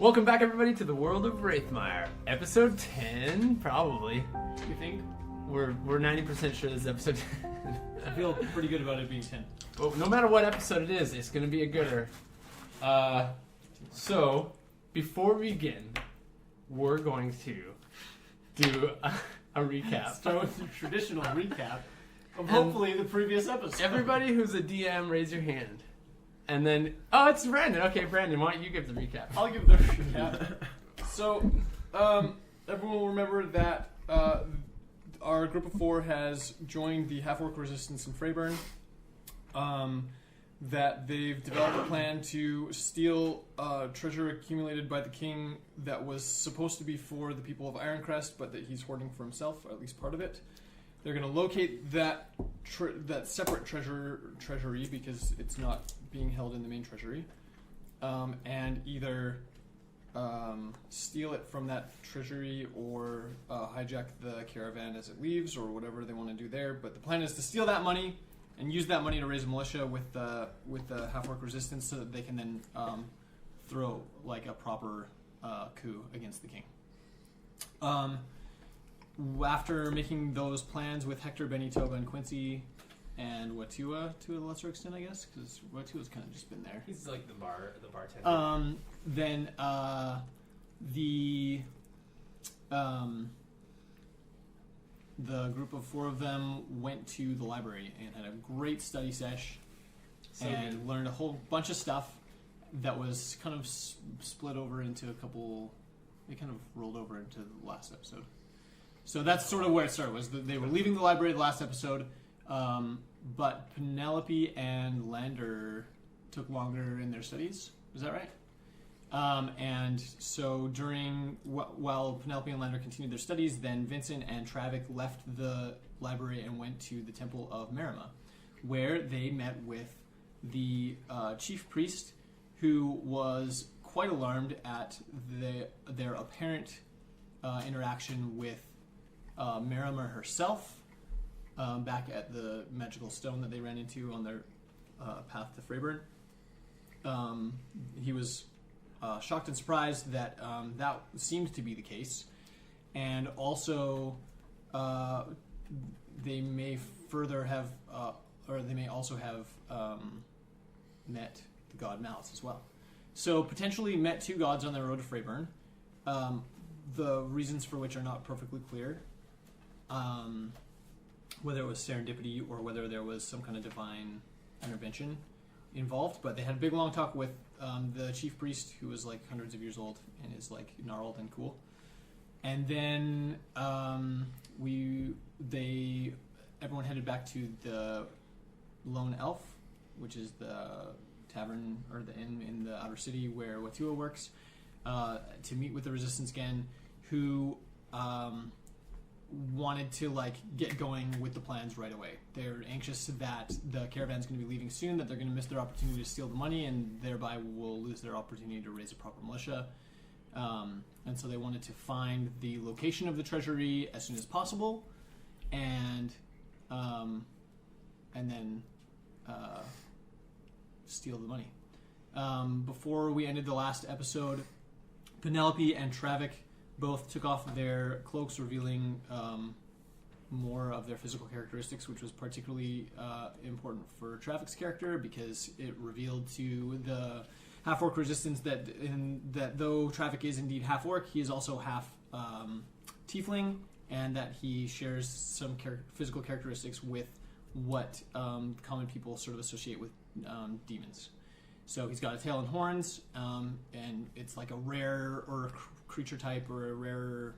Welcome back, everybody, to the World of Raethmire, episode 10, probably. You think? We're 90% sure this is episode 10. I feel pretty good about it being 10. Well, no matter what episode it is, it's going to be a gooder. So, before we begin, we're going to do a recap. Start with the traditional recap of hopefully the previous episode. Everybody who's a DM, raise your hand. And then, oh, it's Brandon. Okay, Brandon, why don't you give the recap? I'll give the recap. So, everyone will remember that our group of 4 has joined the half-orc resistance in Freyburn. That they've developed a plan to steal treasure accumulated by the king that was supposed to be for the people of Ironcrest, but that he's hoarding for himself, or at least part of it. They're going to locate that separate treasury because it's not being held in the main treasury, and either steal it from that treasury or hijack the caravan as it leaves, or whatever they want to do there. But the plan is to steal that money and use that money to raise a militia with the half-orc resistance, so that they can then throw like a proper coup against the king. After making those plans with Hector, Benny, Toba, and Quincy, and Watua to a lesser extent, I guess, because Watua's kind of just been there. He's like the bartender. Then the group of 4 of them went to the library and had a great study sesh, and learned a whole bunch of stuff that was kind of split over into a couple. It kind of rolled over into the last episode. So that's sort of where it started. Was that they were leaving the library the last episode, but Penelope and Lander took longer in their studies. Is that right? And so while Penelope and Lander continued their studies, then Vincent and Travick left the library and went to the Temple of Marima, where they met with the chief priest, who was quite alarmed at their apparent interaction with Marima herself, back at the magical stone that they ran into on their path to Freyburn. He was shocked and surprised that that seemed to be the case, and also they may also have met the god Malice as well. So potentially met 2 gods on their road to Freyburn. The reasons for which are not perfectly clear. Whether it was serendipity or whether there was some kind of divine intervention involved, but they had a big long talk with the chief priest, who was like hundreds of years old and is like gnarled and cool. And then everyone headed back to the Lone Elf, which is the tavern or the inn in the outer city where Watua works, to meet with the resistance again, who wanted to like get going with the plans right away. They're anxious that the caravan's going to be leaving soon, that they're going to miss their opportunity to steal the money, and thereby will lose their opportunity to raise a proper militia. And so they wanted to find the location of the treasury as soon as possible, and then steal the money. Before we ended the last episode, Penelope and Travick both took off their cloaks, revealing more of their physical characteristics, which was particularly important for Travick's character, because it revealed to the half-orc resistance that though Travick is indeed half-orc, he is also half tiefling, and that he shares some physical characteristics with what common people sort of associate with demons. So he's got a tail and horns, and it's like a rare or a creature type or a rare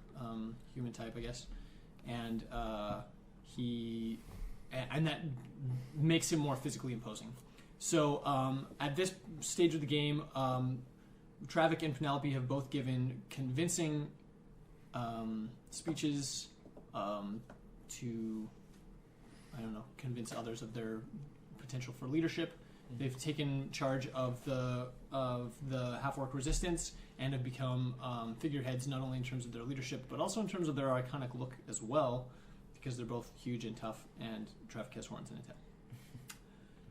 human type, I guess. And that makes him more physically imposing. So at this stage of the game, Travick and Penelope have both given convincing speeches to, convince others of their potential for leadership. They've taken charge of the half-orc resistance and have become figureheads, not only in terms of their leadership, but also in terms of their iconic look as well, because they're both huge and tough, and Travick has horns and a tail.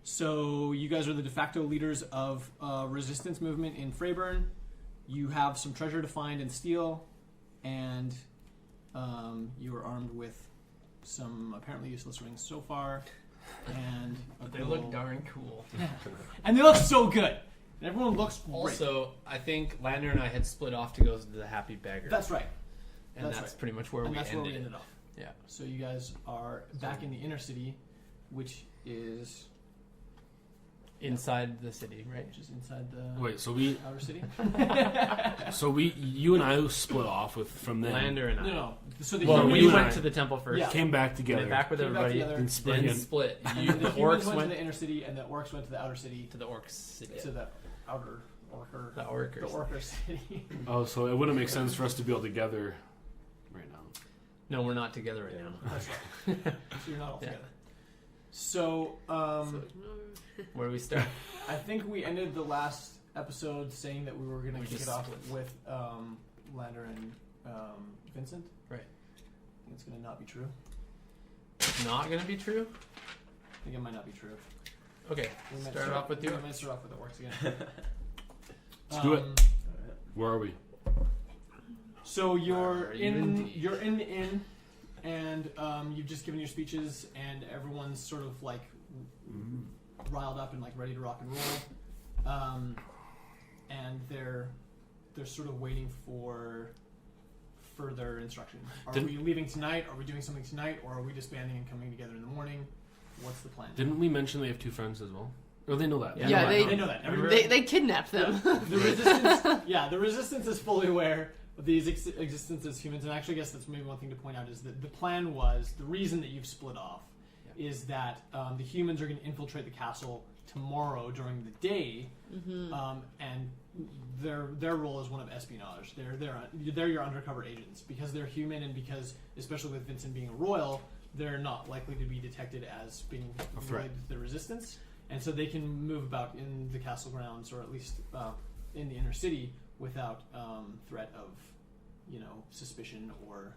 So you guys are the de facto leaders of resistance movement in Freyburn. You have some treasure to find and steal, and you are armed with some apparently useless rings so far, and They look darn cool. and they look so good. And everyone looks great. Also, I think Lander and I had split off to go to the Happy Beggar. That's right. And that's right. pretty much where And we that's ended. where we ended up. Yeah. So you guys are back in the inner city, which is Inside the city, right? inside the Wait, so outer city. you and I split off from them. Lander and I. No. So the Well, humans we and went I- to the temple first. Yeah. Came back together. Went back with Came back everybody. together. Then split Then again. split. the The humans orcs went went to the inner city, and the orcs went to the outer city. to the orcs city. To the outer orker. The orcers. The orker city. Oh, so it wouldn't make sense for us to be all together right now. No, we're not together right now. That's right. So you're not all Yeah. together. So, Where do we start? I think we ended the last episode saying that we were going to We kick just it off split. with Lander and Vincent. Right. I think it's going to not be true. It's not going to be true? I think it might not be true. Okay, We might start off with you. We might start off with the orcs again. Let's do it. Where are we? So you're Are you in indeed? you're in the inn, and you've just given your speeches, and everyone's sort of like riled up and like ready to rock and roll, and they're sort of waiting for further instruction. Are we leaving tonight? Are we doing something tonight, or are we disbanding and coming together in the morning? What's the plan? Didn't we mention they have two friends as well? Or they know that? Yeah, they know that. Everybody- They kidnapped them. The resistance, the resistance is fully aware of these existence as humans, and actually, I guess that's maybe one thing to point out is that the plan was the reason that you've split off is that the humans are going to infiltrate the castle tomorrow during the day, and their role is one of espionage. They're your undercover agents because they're human, and because especially with Vincent being a royal, they're not likely to be detected as being A threat. related to the resistance. And so they can move about in the castle grounds, or at least in the inner city, without threat of, suspicion or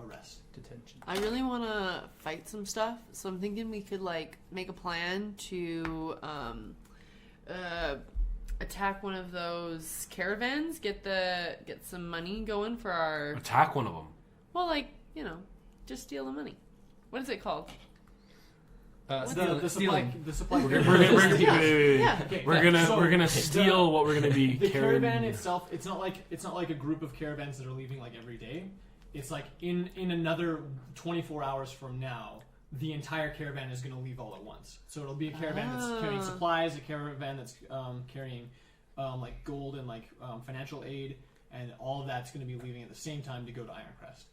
arrest. Detention. I really want to fight some stuff, so I'm thinking we could make a plan to attack one of those caravans, get some money going for our. Attack one of them. Well, just steal the money. What is it called? Stealing. The supply. We're gonna Yeah. Okay, we're gonna steal what we're gonna be The carrying. caravan itself, it's not like a group of caravans that are leaving like every day. It's like in another 24 hours from now, the entire caravan is going to leave all at once. So it'll be a caravan that's carrying supplies, a caravan that's carrying like gold and like financial aid, and all of that's going to be leaving at the same time to go to Ironcrest.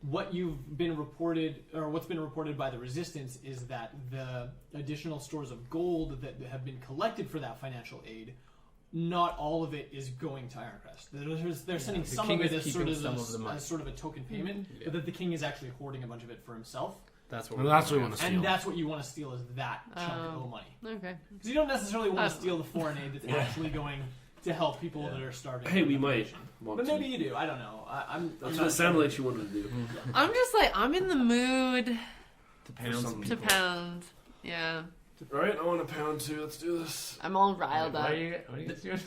What's been reported by the Resistance is that the additional stores of gold that have been collected for that financial aid, not all of it is going to Ironcrest. They're sending the some king of it is as sort keeping of, some of the money. as sort of a token payment, but that the king is actually hoarding a bunch of it for himself. That's Well, that's what we want to steal. And that's what you want to steal is that chunk of money. Okay. Because you don't necessarily want to steal the foreign aid that's actually going to help people that are starving. Hey, for we might information. want But to. maybe you do. I don't know. I'm That's not what it sounded sure. like you wanted to do. I'm just I'm in the mood to pound some some to people. pound. Yeah. All right, I want to pound too. Let's do this. I'm all riled What up. are you guys doing?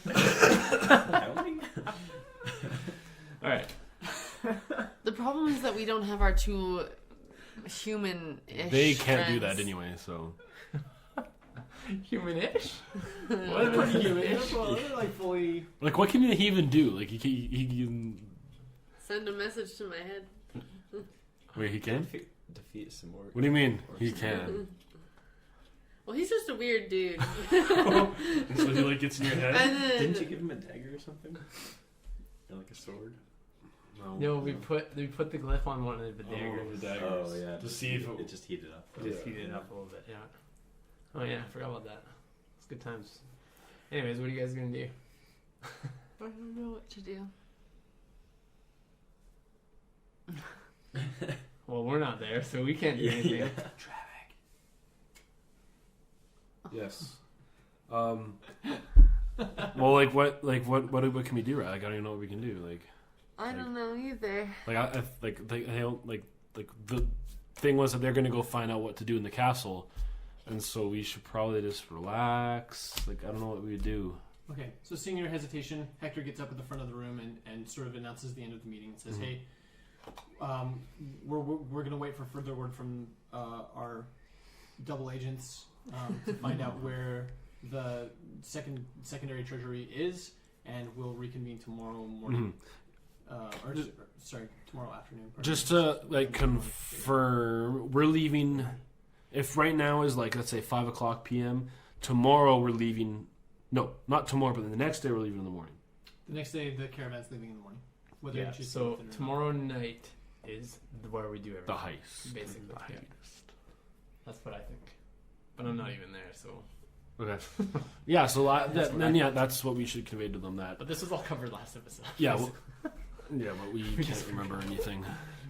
All right. The problem is that we don't have our two human-ish They can't do friends. that anyway, so. Human-ish? They're pretty human. They're like fully. Like, what can he even do? Like, he can. Send a message to my head. Wait, he can? Defeat some more. What do you mean? He can. Well, he's just a weird dude. So he like gets in your head? And then, Didn't you give him a dagger or something? Or like a sword? No, we put the glyph on one of the daggers. the daggers. Oh yeah. To see if it just heated up. Just heat it up a little bit, yeah. Oh yeah, I forgot about that. It's good times. Anyways, what are you guys gonna do? I don't know what to do. Well, we're not there, so we can't do anything. Yeah. Yes. Well, what can we do? Right? Like, I don't even know what we can do. Like, I don't know either. The thing was that they're gonna go find out what to do in the castle, and so we should probably just relax. Like, I don't know what we would do. Okay, so seeing your hesitation, Hector gets up at the front of the room and sort of announces the end of the meeting and says, Mhm. "Hey, we're going to wait for further word from our double agents to find out where the secondary treasury is, and we'll reconvene tomorrow morning. Tomorrow afternoon. Just to confirm, we're leaving. If right now is let's say 5:00 p.m. Tomorrow we're leaving. No, not tomorrow, but the next day we're leaving in the morning. The next day the caravan's leaving in the morning. Whether Yeah. you choose to So go with it or not. tomorrow night is where we do everything. The heist. Basically, The yeah. heist. That's what I think. But I'm not even there, so. Okay. Yeah. So that's what we should convey to them. That. But this was all covered last episode. Yeah. But we can't remember anything.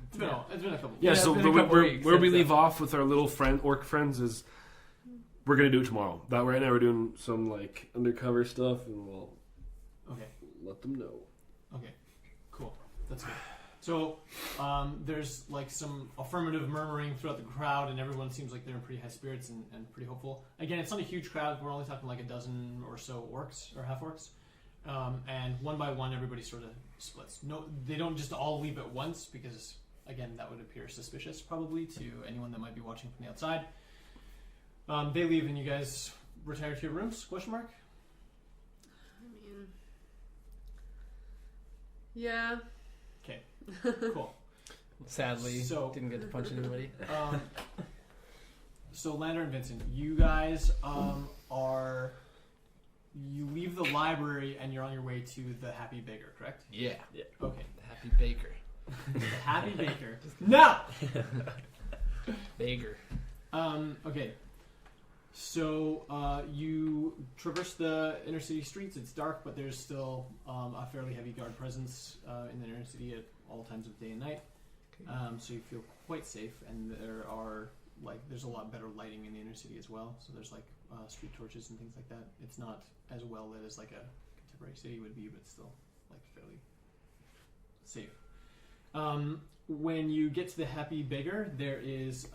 It's been a couple. Yeah. Yeah, So it's been a couple where weeks we since leave off with our little orc friends is we're gonna do it tomorrow. That right now we're doing some undercover stuff, and we'll Okay. let them know. Okay. Cool. That's good. So there's some affirmative murmuring throughout the crowd, and everyone seems like they're in pretty high spirits and pretty hopeful. Again, it's not a huge crowd. We're only talking a dozen or so orcs or half orcs, and one by one, everybody sort of splits. No, they don't just all leave at once because, again, that would appear suspicious probably to anyone that might be watching from the outside. They leave, and you guys retire to your rooms? Question mark. I mean, yeah. Okay. Cool. Sadly, So- didn't get to punch anybody. So Lander and Vincent, you guys you leave the library and you're on your way to the Happy Baker, correct? Yeah. Okay. The Happy Baker. The Happy Baker. No. Baker. Okay. So you traverse the inner city streets. It's dark, but there's still a fairly heavy guard presence in the inner city at all times of day and night. So you feel quite safe, and there's a lot better lighting in the inner city as well. So there's street torches and things like that. It's not as well lit as a contemporary city would be, but still fairly safe. When you get to the Happy Baker, there is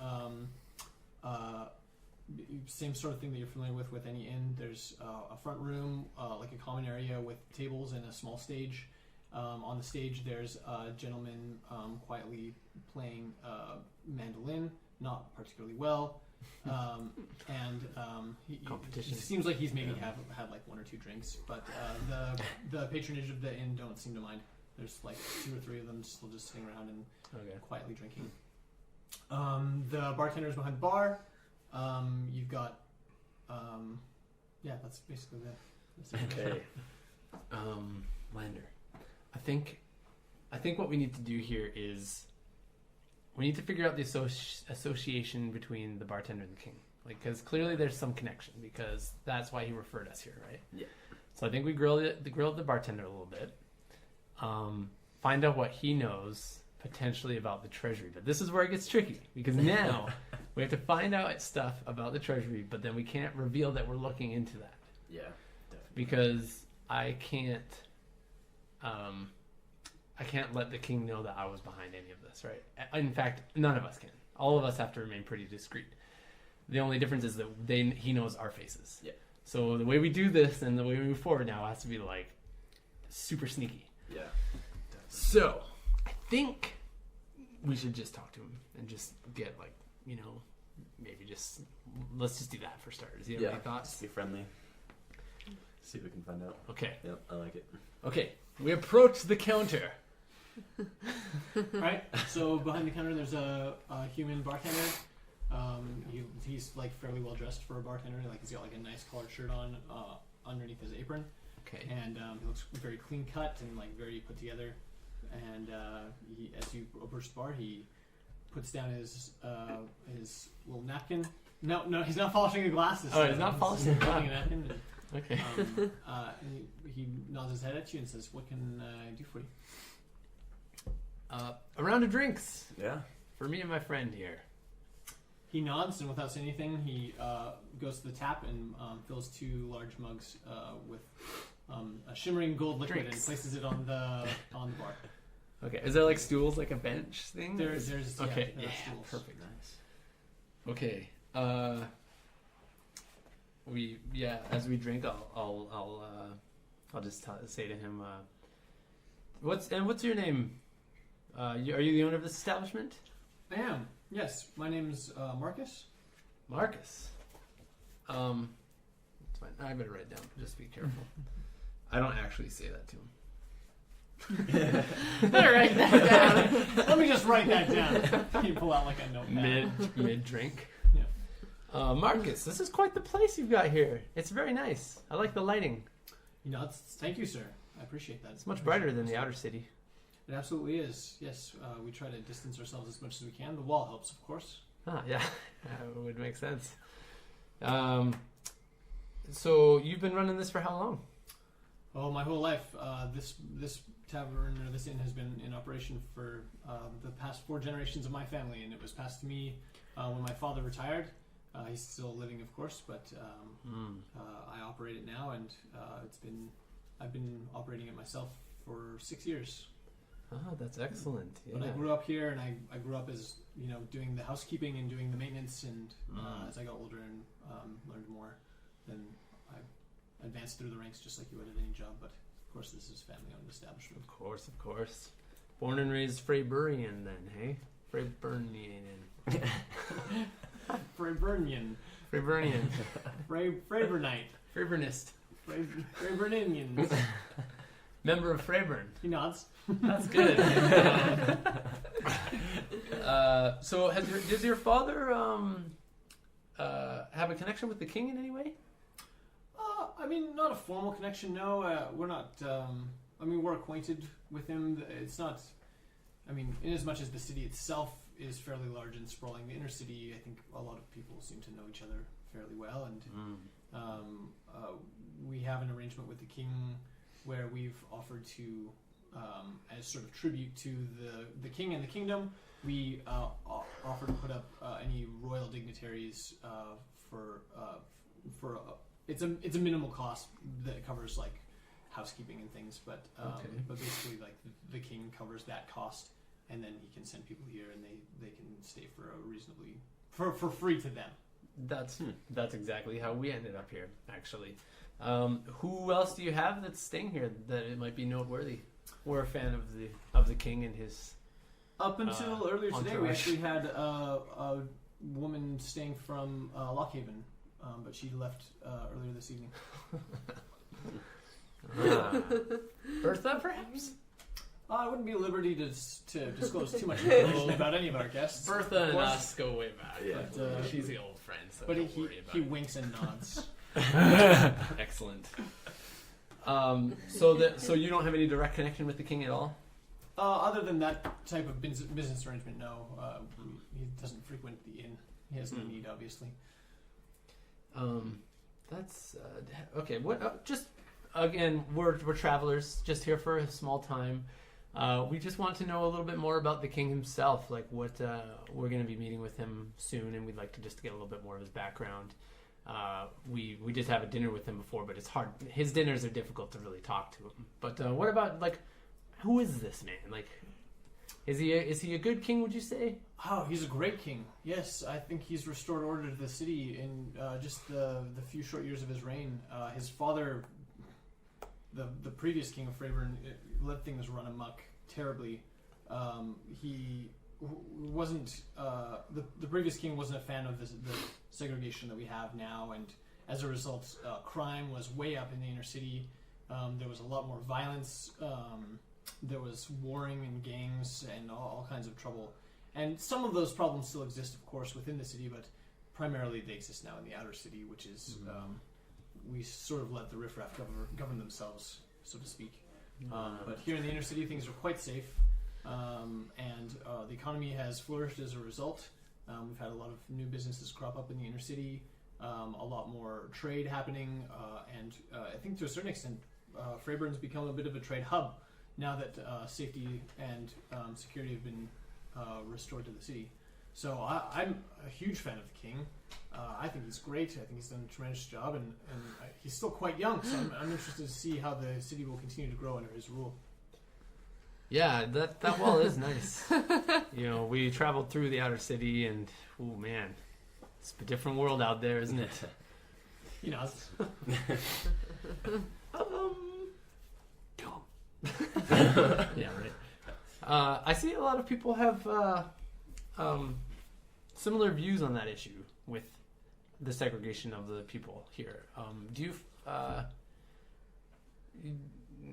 same sort of thing that you're familiar with any inn. There's a front room, a common area with tables and a small stage. On the stage, there's a gentleman quietly playing mandolin, not particularly well, and he seems like he's maybe had one or two drinks. But the patronage of the inn don't seem to mind. There's 2 or 3 of them still just sitting around and quietly drinking. The bartender's behind the bar. You've got, that's basically it. Okay. Lander. I think what we need to do here is we need to figure out the association between the bartender and the king. Because clearly there's some connection, because that's why he referred us here, right? Yeah. So I think we grilled the bartender a little bit. Find out what he knows potentially about the treasury. But this is where it gets tricky, because now we have to find out stuff about the treasury, but then we can't reveal that we're looking into that. Yeah, definitely. Because I can't let the king know that I was behind any of this, right? In fact, none of us can. All of us have to remain pretty discreet. The only difference is that he knows our faces. Yeah. So the way we do this and the way we move forward now has to be super sneaky. Yeah. So I think we should just talk to him and just get maybe let's just do that for starters. You have any thoughts? Be friendly. See if we can find out. Okay. Yep, I like it. Okay. We approach the counter. Right. So behind the counter, there's a human bartender. He's fairly well dressed for a bartender. He's got a nice collared shirt on underneath his apron. Okay. And he looks very clean cut and very put together. And as you approach the bar, he puts down his little napkin. No, he's not polishing the glasses. Oh, he's not polishing the holding a napkin. Okay. And he nods his head at you and says, "What can I do for you?" A round of drinks Yeah. for me and my friend here. He nods, and without saying anything, he goes to the tap and fills 2 large mugs with a shimmering gold liquid Drinks. and places it on the bar. Okay. Is there stools, a bench thing? There's Okay. there are Yeah. stools. Perfect. Nice. Okay. As we drink, I'll I'll just say to him, what's your name? Are you the owner of this establishment? I am. Yes, my name's Marcus. Marcus. It's fine. I better write it down. Just be careful. I don't actually say that to him. Better write that down. Let me just write that down. You pull out like a notepad. Mid drink. Yeah. Marcus, this is quite the place you've got here. It's very nice. I like the lighting. Thank you, sir. I appreciate that. It's much brighter than the outer city. It absolutely is. Yes, we try to distance ourselves as much as we can. The wall helps, of course. Ah, yeah, that would make sense. So you've been running this for how long? Oh, my whole life. This tavern or this inn has been in operation for the past 4 generations of my family, and it was passed to me when my father retired. He's still living, of course, but I operate it now, and I've been operating it myself for 6 years. Oh, that's excellent. Yeah. But I grew up here, and I grew up as doing the housekeeping and doing the maintenance, and as I got older and learned more, then I advanced through the ranks just like you would at any job. But of course, this is family-owned establishment. Of course. Born and raised Freyburian, then, hey? Freyburnian. Freyburnian. Freyburnian. Freyburnite. Freyburnist. Freyburninians. Member of Freyburn. He nods. That's good. So, does your father have a connection with the king in any way? I mean, not a formal connection. No, we're not. We're acquainted with him. It's not. I mean, in as much as the city itself is fairly large and sprawling, the inner city, I think a lot of people seem to know each other fairly well, and we have an arrangement with the king where we've offered to, as sort of tribute to the king and the kingdom, we offer to put up any royal dignitaries for it's a minimal cost that covers like housekeeping and things, but basically like the king covers that cost, and then he can send people here and they can stay for a reasonably for free to them. That's exactly how we ended up here, actually. Who else do you have that's staying here that it might be noteworthy? We're a fan of the king and his. Up until earlier today, we entourage. actually had a woman staying from Lockhaven, but she left earlier this evening. Bertha, perhaps? I wouldn't be at liberty to disclose too much information about any of our guests. Bertha of and course. us go way back. Yeah. But, she's the old friend, so But don't worry about he it. winks and nods. Excellent. So you don't have any direct connection with the king at all? Other than that type of business arrangement, no. He doesn't frequent the inn. He has no need, obviously. That's okay. What? Just again, we're travelers, just here for a small time. We just want to know a little bit more about the king himself. Like what we're going to be meeting with him soon, and we'd like to just get a little bit more of his background. We did have a dinner with him before, but it's hard. His dinners are difficult to really talk to him. But what about like, who is this man? Like, is he a good king? Would you say? Oh, he's a great king. Yes, I think he's restored order to the city in just the few short years of his reign. His father, the previous king of Freyburn, let things run amok terribly. He wasn't the previous king wasn't a fan of the segregation that we have now, and as a result, crime was way up in the inner city. There was a lot more violence. There was warring and gangs and all kinds of trouble. And some of those problems still exist, of course, within the city, but primarily they exist now in the outer city, which is we sort of let the riffraff govern themselves, so to speak. But here in the inner city, things are quite safe, and the economy has flourished as a result. We've had a lot of new businesses crop up in the inner city, a lot more trade happening, and I think to a certain extent, Freyburn's become a bit of a trade hub now that safety and security have been restored to the city. So I'm a huge fan of the king. I think he's great. I think he's done a tremendous job, and he's still quite young, so I'm interested to see how the city will continue to grow under his rule. Yeah, that wall is nice. We traveled through the outer city, and oh man, it's a different world out there, isn't it? Yeah, right. I see a lot of people have similar views on that issue with the segregation of the people here. Do you?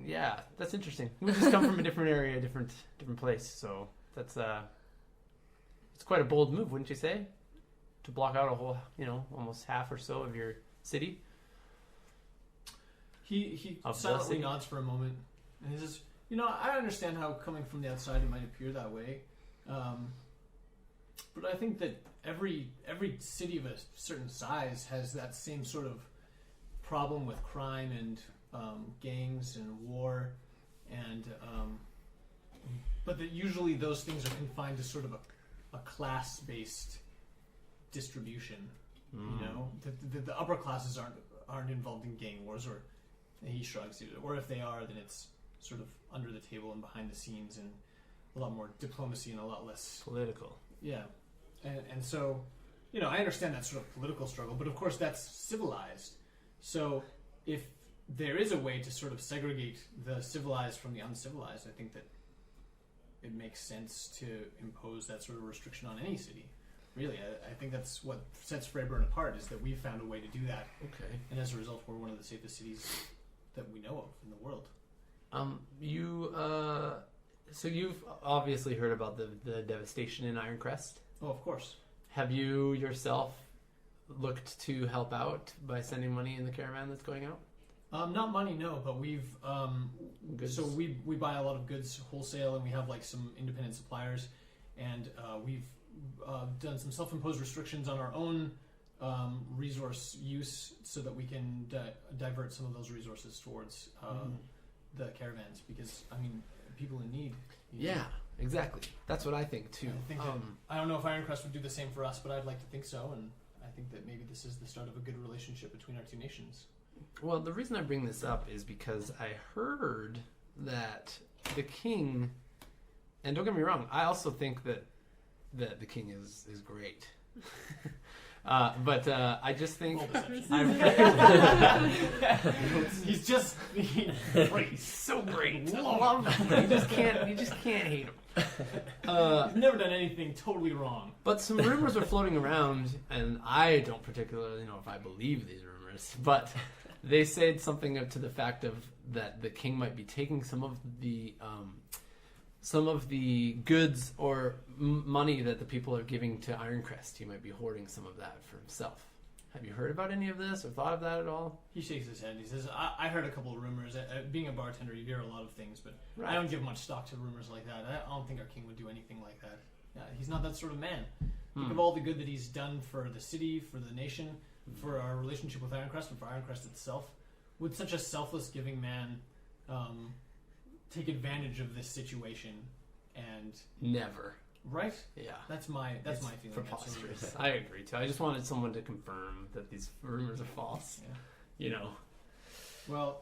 Yeah, that's interesting. We just come from a different area, different place. So that's it's quite a bold move, wouldn't you say? To block out a whole, almost half or so of your city. He Of the silently city? nods for a moment, and he says, I understand how coming from the outside it might appear that way, but I think that every city of a certain size has that same sort of problem with crime and gangs and war, and but that usually those things are confined to sort of a class-based distribution. The upper classes aren't involved in gang wars, or he shrugs, or if they are, then it's sort of under the table and behind the scenes, and a lot more diplomacy and a lot less Political. yeah. And so, I understand that sort of political struggle, but of course that's civilized. So if there is a way to sort of segregate the civilized from the uncivilized, I think that it makes sense to impose that sort of restriction on any city. Really, I think that's what sets Freiburg apart, is that we've found a way to do that. Okay. And as a result, we're one of the safest cities that we know of in the world. So you've obviously heard about the devastation in Ironcrest. Oh, of course. Have you yourself looked to help out by sending money in the caravan that's going out? Not money, no, but we've Goods. so we buy a lot of goods wholesale, and we have like some independent suppliers, and we've done some self-imposed restrictions on our own resource use, so that we can divert some of those resources towards the caravans, because people in need. Yeah, exactly. That's what I think too. I think that, I don't know if Ironcrest would do the same for us, but I'd like to think so, and I think that maybe this is the start of a good relationship between our two nations. Well, the reason I bring this up is because I heard that the king, and don't get me wrong, I also think that the king is great. But I just think He's just great. He's so great. I love him. You just can't hate him. he's never done anything totally wrong. But some rumors are floating around, and I don't particularly know if I believe these rumors, but they said something to the fact of that the king might be taking some of the goods or money that the people are giving to Ironcrest. He might be hoarding some of that for himself. Have you heard about any of this or thought of that at all? He shakes his head. He says, I heard a couple of rumors. Being a bartender, you hear a lot of things, but Right. I don't give much stock to rumors like that. I don't think our king would do anything like that. He's not that sort of man. Think of all the good that he's done for the city, for the nation, for our relationship with Ironcrest, and for Ironcrest itself. Would such a selfless, giving man take advantage of this situation? And Never. right? Yeah. That's my It's feeling. preposterous. Absolutely. I agree too. I just wanted someone to confirm that these rumors are false. Yeah. Well,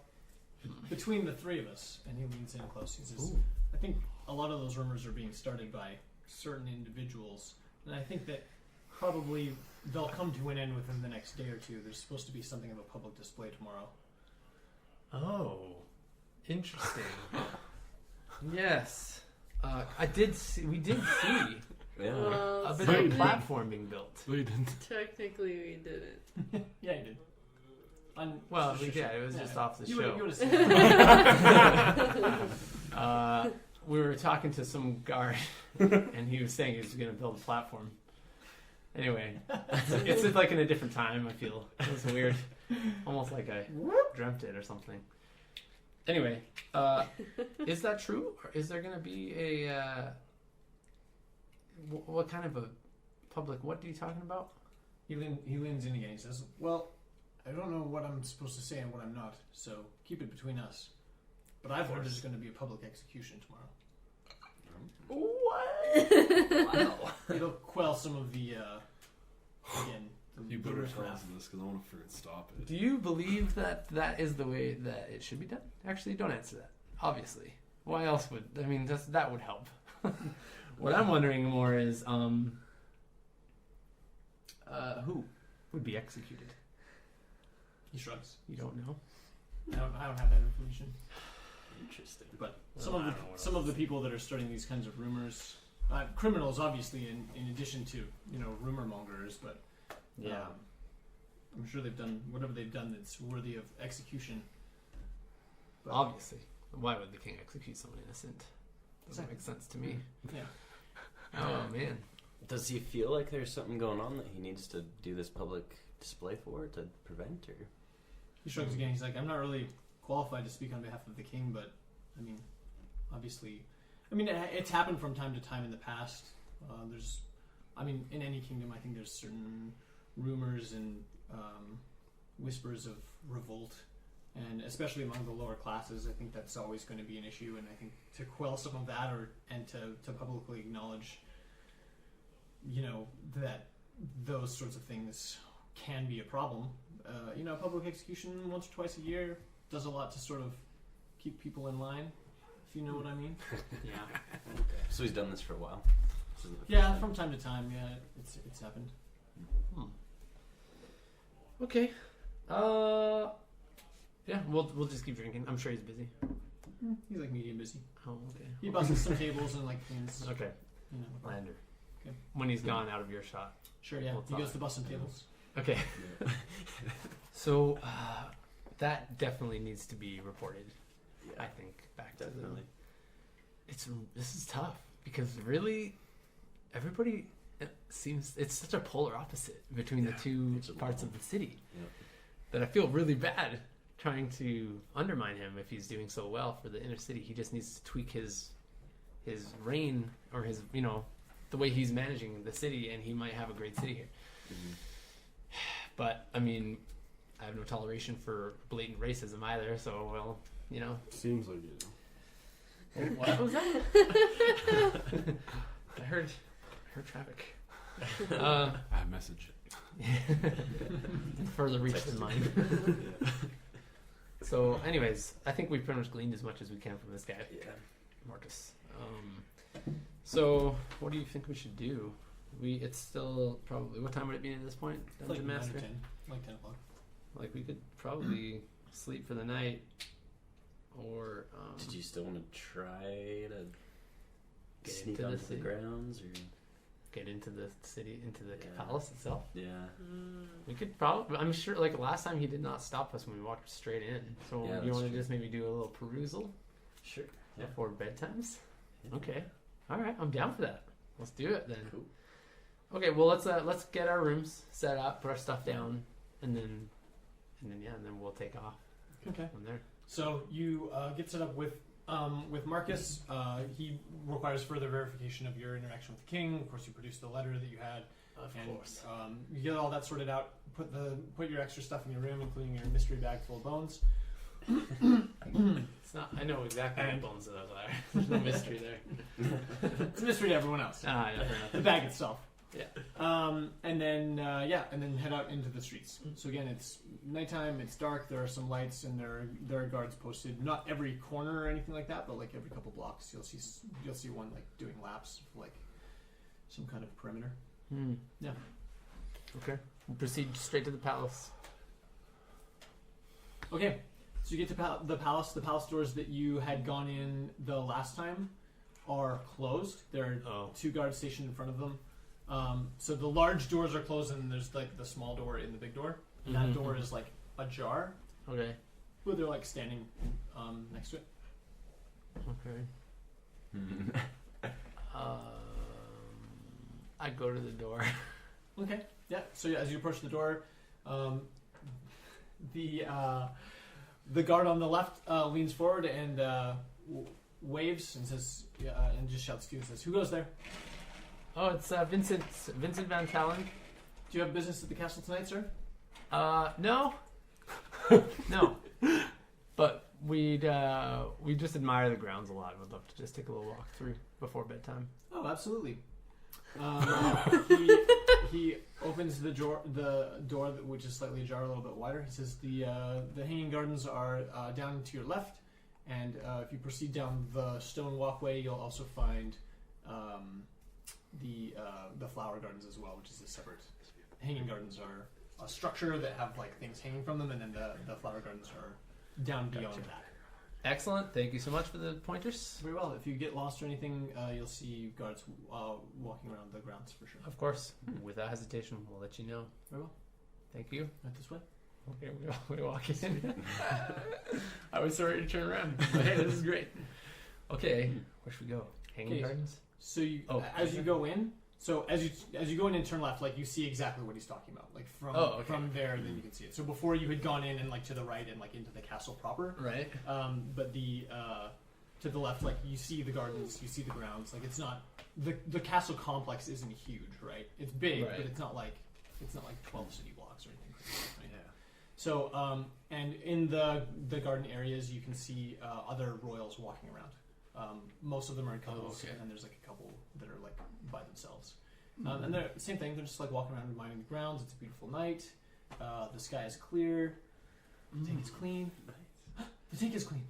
between the three of us, and he leans in close, he says, Ooh. I think a lot of those rumors are being started by certain individuals, and I think that probably they'll come to an end within the next day or two. There's supposed to be something of a public display tomorrow. Oh, interesting. Yes. We did see Yeah. Well, a bit of a Wait. platform being built. We didn't. technically we didn't. Yeah, you did. Well, it was just off the you show. Would have seen it. We were talking to some guard, and he was saying he was going to build a platform. Anyway, it's like in a different time, I feel. It was weird. Almost like I dreamt it or something. Anyway, is that true? Or is there going to be a... what kind of a public... What are you talking about? He leans in again. He says, well, I don't know what I'm supposed to say and what I'm not, so keep it between us. But I've heard there's going to be a public execution tomorrow. What? Wow. It'll quell some of the, again, You the better rumors tell around. us this because I want to freaking stop it. Do you believe that that is the way that it should be done? Actually, don't answer that. Obviously. Why else would... I mean, that would help. What I'm wondering more is, who would be executed? He shrugs. You don't know? I don't have that information. Interesting. But Well, some I of don't know what some else of the to people that are starting these kinds of rumors, criminals obviously, in addition to rumor mongers, but I'm sure they've done whatever they've done that's worthy of execution. But, Obviously. Why would the king execute someone innocent? Doesn't make sense to me. yeah. Oh, man. Does he feel like there's something going on that he needs to do this public display for to prevent, or? He shrugs again. He's like, I'm not really qualified to speak on behalf of the king, but I mean, obviously, it's happened from time to time in the past. In any kingdom, I think there's certain rumors and whispers of revolt, and especially among the lower classes, I think that's always going to be an issue. And I think to quell some of that, and to publicly acknowledge, that those sorts of things can be a problem. Public execution once or twice a year does a lot to sort of keep people in line, if you know what I mean. Yeah. So he's done this for a while. This isn't the first Yeah, time. from time to time. Yeah, it's happened. Okay. Yeah, we'll just keep drinking. I'm sure he's busy. He's like medium busy. Oh, okay. He busses some tables and like cleans. Okay. Lander. Okay. When he's gone out of your shot. Sure, yeah. Well, He goes to bust some tables. Okay. So that definitely needs to be reported. I think back to Definitely. this is tough because really everybody seems it's such a polar opposite between the two it's a parts lot. of the city Yep. that I feel really bad trying to undermine him if he's doing so well for the inner city. He just needs to tweak his reign or his the way he's managing the city, and he might have a great city here. Mm-hmm. But I mean, I have no toleration for blatant racism either. So Seems like you. what was that? I heard traffic. I have a message. Further reach than mine. So, anyways, I think we've pretty much gleaned as much as we can from this guy, Yeah. Marcus. So, what do you think we should do? It's still probably, what time would it be at this point, It's like Dungeon 9 or Master? 10, like 10 o'clock. Like we could probably sleep for the night, or Did you still want to try to Get sneak into the onto the city? grounds, or? get into the city, into the Yeah. palace itself. Yeah. We could probably. I'm sure. Like last time, he did not stop us when we walked straight in. So Yeah, you that's want to true. just maybe do a little perusal Sure. Yeah. before bedtimes? Yeah. Okay. All right. I'm down for that. Let's do it then. Cool. Okay. Well, let's get our rooms set up, put our stuff down, and then we'll take off Okay. from there. So you get set up with Marcus. He requires further verification of your interaction with the king. Of course, you produce the letter that you had, Of and course. you get all that sorted out. Put your extra stuff in your room, including your mystery bag full of bones. It's not. I know exactly what And- bones of those are. There's no mystery there. It's a mystery to everyone else. Ah, yeah, fair The enough. bag itself. Yeah. And then head out into the streets. So again, it's nighttime. It's dark. There are some lights, and there are guards posted. Not every corner or anything like that, but like every couple blocks, you'll see one like doing laps, like some kind of perimeter. Yeah. Okay. We'll proceed straight to the palace. Okay. So you get to the palace. The palace doors that you had gone in the last time are closed. There are Oh. 2 guards stationed in front of them. So the large doors are closed, and there's like the small door in the big door. And that Mhm. door is like ajar, Okay. but they're like standing next to it. Okay. I go to the door. Okay. Yeah. So as you approach the door, the guard on the left leans forward and waves and says, and just shouts to you and says, "Who goes there? Oh, it's Vincent Van Talon. Do you have business at the castle tonight, sir?" No. No. But we just admire the grounds a lot. We'd love to just take a little walk through before bedtime. Oh, absolutely. He opens the door, which is slightly ajar, a little bit wider. He says, "The hanging gardens are down to your left, and if you proceed down the stone walkway, you'll also find the flower gardens as well, which is a separate. Hanging gardens are a structure that have like things hanging from them, and then the flower gardens are down beyond that." Excellent. Thank you so much for the pointers. Very well. If you get lost or anything, you'll see guards walking around the grounds for sure. Of course. Without hesitation, we'll let you know. Very well. Thank you. Right this way. Okay, we walk in. I was sorry to turn around, but hey, this is great. Okay, where should we go? Hanging Okay. Gardens? So you, as you go in, as you go in and turn left, like you see exactly what he's talking about. Like from there, then you can see it. So before you had gone in and like to the right and like into the castle proper. Right. But the to the left, like you see the gardens, you see the grounds. Like it's not the castle complex isn't huge, right? It's big, Right. but it's not like 12 city blocks or anything. Right? Yeah. So and in the garden areas, you can see other royals walking around. Most of them are in couples, okay. and then there's like a couple that are like by themselves. And they're same thing. They're just like walking around, admiring the grounds. It's a beautiful night. The sky is clear. The tank is clean. The tank is clean.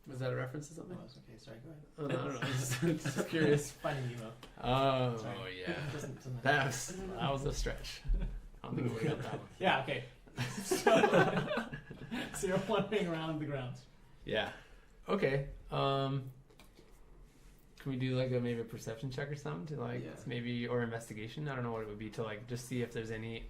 Was that a reference to Oh, something? that's okay. Sorry, go ahead. Oh, no, I don't know. Just curious. Finding Nemo. Oh, Sorry. yeah. Doesn't That was a stretch. I don't think we got that one. Yeah. Okay. So you're wandering around the grounds. Yeah. Okay. Can we do like maybe a perception check or something to like Yeah. maybe or investigation? I don't know what it would be to like just see if there's any.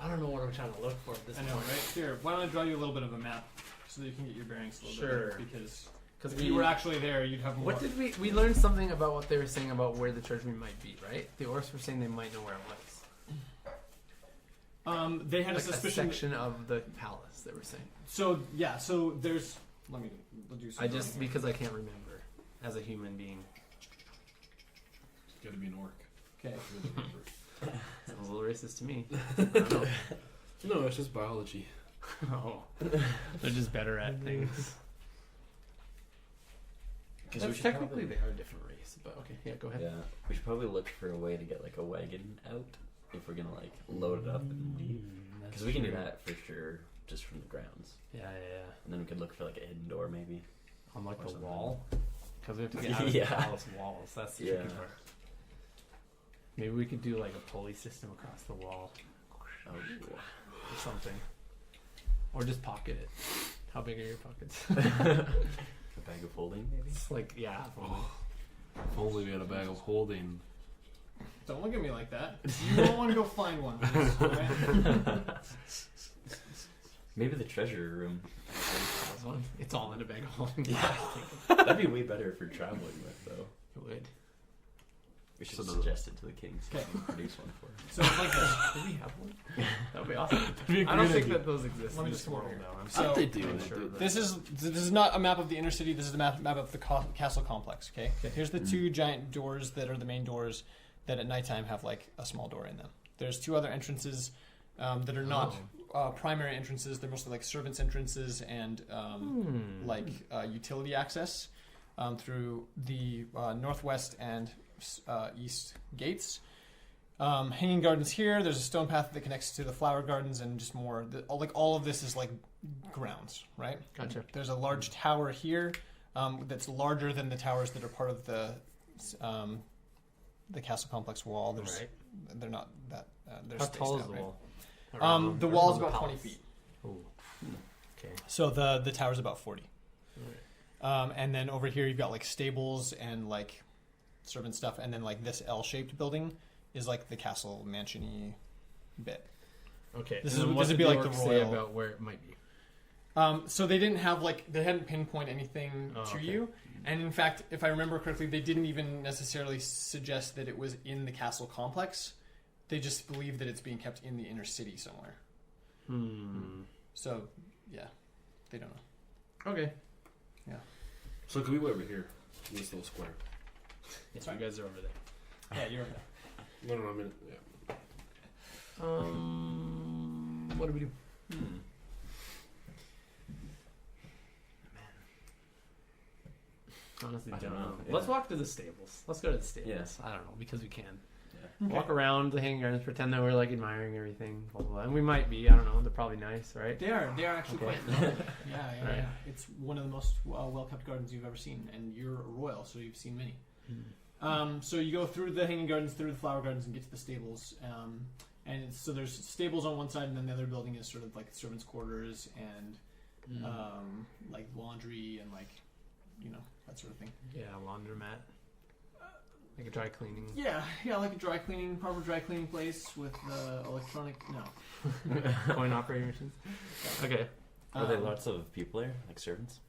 I don't know what I'm trying to look for at this I know, point. right? Here, why don't I draw you a little bit of a map so that you can get your bearings a little bit Sure. better? Because Because if you were actually there, you'd have more. What did we learned something about what they were saying about where the treasury might be, right? The orcs were saying they might know where it was. They had Like a suspicion. section of the palace. They were saying. So yeah, so there's. We'll do some. I just drawing here. because I can't remember as a human being. It's got to be an orc. Okay. Sounds a little racist to me. I don't know. No, it's just biology. Oh, they're just better at things. Because we That's should technically probably, they are a different race, but okay, yeah, go ahead. yeah, we should probably look for a way to get like a wagon out if we're gonna like load it up and leave. Because we can do that for sure, just from the grounds. Yeah, And then we could look for like a hidden door maybe. on like Or the something. wall, because we have to get out of Yeah. the palace walls. That's the tricky Yeah. part. Maybe we could do like a pulley system across the wall Oh, or something, or just pocket it. How big are your pockets? a bag of holding maybe. It's like yeah. If only we had a bag of holding. Don't look at me like that. You don't want to go find one. Please, right? Maybe the treasure room. This one. It's all in a bag of holding. Yeah. That'd be way better for traveling with though. It would. We should So the- suggest it to the king so Okay. he can produce one for us. So it's like this. Do we have one? That would be awesome. be a I don't great think idea. that those exist Let me in just this come over world, here. though. I'm So- They do. I'm They sure do. that- This is not a map of the inner city. This is a map of the castle complex. Okay. Here's the two giant doors that are the main doors that at nighttime have like a small door in them. There's two other entrances that are not primary entrances. They're mostly like servants' entrances and like utility access through the northwest and east gates. Hanging Gardens here. There's a stone path that connects to the flower gardens and just more. All of this is like grounds, right? Gotcha. There's a large tower here that's larger than the towers that are part of the castle complex wall. Right. They're not that. They're How spaced tall is out, the right? wall? The Or wall's from the about 20 palace? feet. Oh. Okay. So the tower's about 40. Alright. And then over here you've got like stables and like servant stuff, and then like this L-shaped building is like the castle mansion-y bit. Okay. This and is- then this what would did be the like the orcs say royal- about where it might be. So they didn't have they hadn't pinpoint anything Oh, to okay. you, and in fact, if I remember correctly, they didn't even necessarily suggest that it was in the castle complex. They just believe that it's being kept in the inner city somewhere. So, yeah, they don't know. Okay. So could we wait over here? In this little square. Yeah, you guys are over there. Yeah, you're right. No, I mean, yeah. What do we do? Honestly, I don't don't know. know. Let's Yeah. walk to the stables. Let's go to the stables. Yeah. I don't know because we can. Yeah. Walk around the hanging gardens, pretend that we're like admiring everything, blah, blah, blah. And we might be. I don't know. They're probably nice, right? They are actually Okay. quite lovely. Yeah. Right. It's one of the most well-kept gardens you've ever seen, and you're a royal, so you've seen many. So you go through the hanging gardens, through the flower gardens, and get to the stables. So there's stables on one side, and then the other building is sort of like servants' quarters and like laundry and like, that sort of thing. Yeah, laundromat. Like a dry cleaning. Yeah, like a proper dry cleaning place with electronic. No. Coin operating machines. Okay. Are there lots of people there, like servants?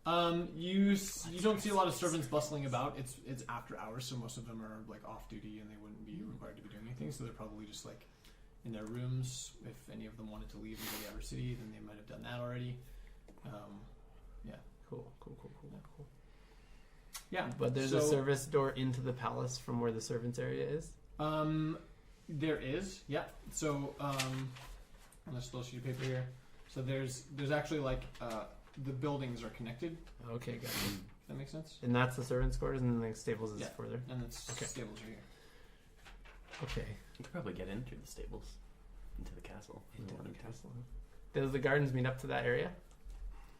You don't see a lot of servants bustling about. It's after hours, so most of them are like off duty and they wouldn't be required to be doing anything. So they're probably just like in their rooms. If any of them wanted to leave and go to the outer city, then they might have done that already. Cool. Yeah, But there's a service door into the palace from where the servants area is. There is, yeah. So on this little sheet of paper here, so there's actually like the buildings are connected. Okay, got it. Does that make sense? And that's the servants' quarters, and then the stables is further. And it's Okay. stables are here. Okay. You could probably get in through the stables into the castle. Into the castle. Does the gardens mean up to that area?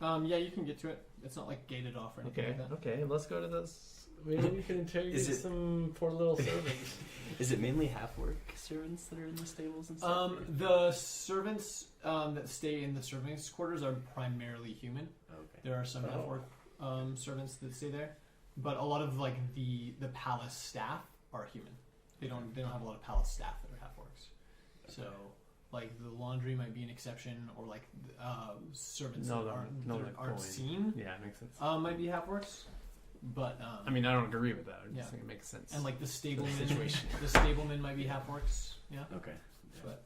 Yeah, you can get to it. It's not like gated off or anything like that. Okay. Let's go to those. Maybe we can interrogate Is it- some poor little servants. Is it mainly half-work servants that are in the stables and stuff? The servants that stay in the servants' quarters are primarily human. Okay. There are some half-orc servants that stay there, but a lot of like the palace staff are human. They don't have a lot of palace staff that are half-orcs. So like the laundry might be an exception, or like servants that aren't seen Yeah, it makes sense. might be half-orcs. But I mean, I don't agree with that. I just Yeah. think it makes sense. and like the stablemen, situation. the stablemen might be half-orcs. Yeah, Okay. but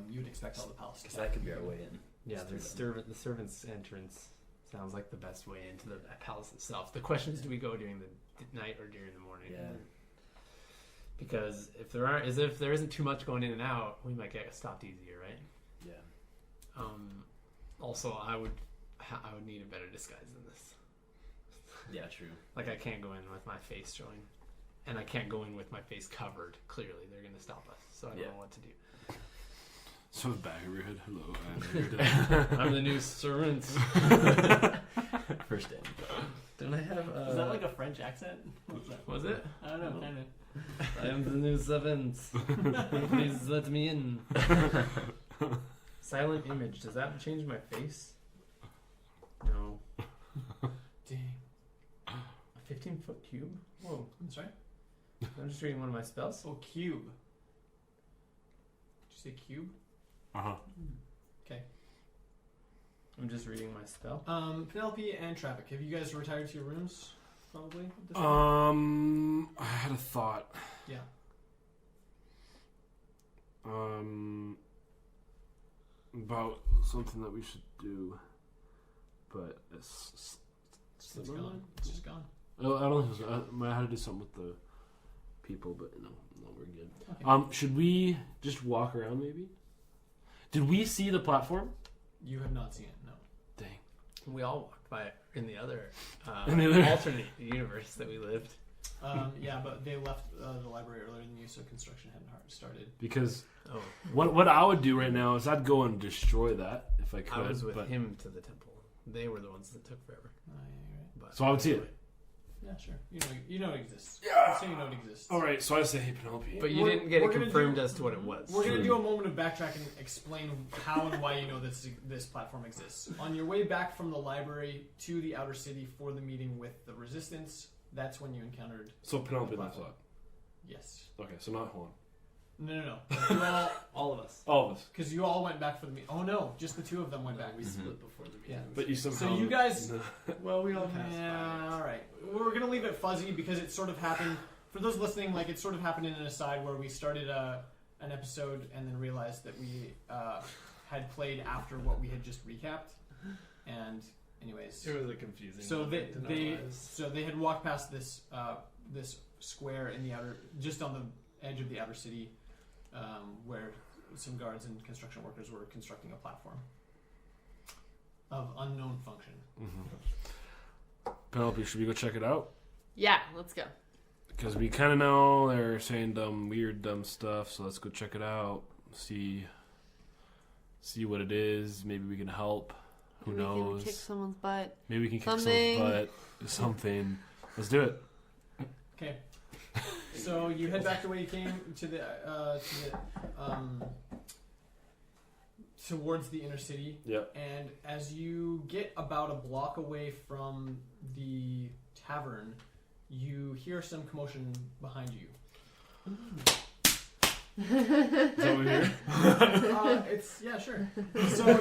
you would expect all the palace Because staff. that could be our way in. Yeah, the servants' entrance sounds like the best way into the palace itself. The question is, do we go during the night or during the morning? Yeah. Because if there isn't too much going in and out, we might get stopped easier, right? Yeah. Also, I would need a better disguise than this. Yeah, true. Like I can't go in with my face showing, and I can't go in with my face covered. Clearly, they're gonna stop us. So I don't know what to do. So the back of your head, hello. I'm the new servant. First in. Don't I have? Is that like a French accent? What's that? Was it? I don't know, kind of. I am the new servant. Please let me in. Silent image. Does that change my face? No. Dang. A 15-foot cube? Whoa. I'm sorry? I'm just reading one of my spells. Oh, cube. Did you say cube? Okay. I'm just reading my spell. Penelope and Traffic, have you guys retired to your rooms? Probably. At this I had a thought. Yeah. About something that we should do, but It's gone. It's just gone. I don't think so. I had to do something with the people, but no, we're good. Okay. Should we just walk around maybe? Did we see the platform? You have not seen it, no. Dang. We all walked by it in the other, In the other- alternate universe that we lived. Yeah, but they left the library earlier than you, so construction hadn't started. Because Oh, what I would do right now is I'd go and destroy that if I could. I was with but, him to the temple. They were the ones that took forever. Oh, yeah, you're right. But So I would see it. Yeah, sure. You know it exists. Yeah. So you know it exists. All right, so I say, hey Penelope. But you We're- didn't get we're it gonna confirmed do- as to what it was. We're going to do a moment of backtrack and explain how and why you know this platform exists. On your way back from the library to the outer city for the meeting with the resistance, that's when you encountered... So Penelope the and I platform. thought. Yes. Okay, so not Juan. No. You all of us. All of us. because you all went back for the meeting. Oh no, just the two of them went back. We split before the meeting. Yeah. But you somehow. So you guys... Well, we all passed Yeah, all right. We're going to leave it fuzzy because it sort of happened... For those listening, like it sort of happened in an aside where we started an episode and then realized that we had played after what we had just recapped. And anyways... It was a confusing. So moment in our lives. they had walked past this this square in the outer, just on the edge of the outer city, where some guards and construction workers were constructing a platform of unknown function. Mm-hmm. Penelope, should we go check it out? Yeah, let's go. Because we kind of know they're saying dumb stuff, so let's go check it out. See what it is. Maybe we can help. Who Maybe we knows? can kick someone's butt. Maybe we can kick Something. someone's butt. Something. Let's do it. Okay. So you head back the way you came to the towards the inner city. Yep. And as you get about a block away from the tavern, you hear some commotion behind you. Is that what we hear? It's sure. So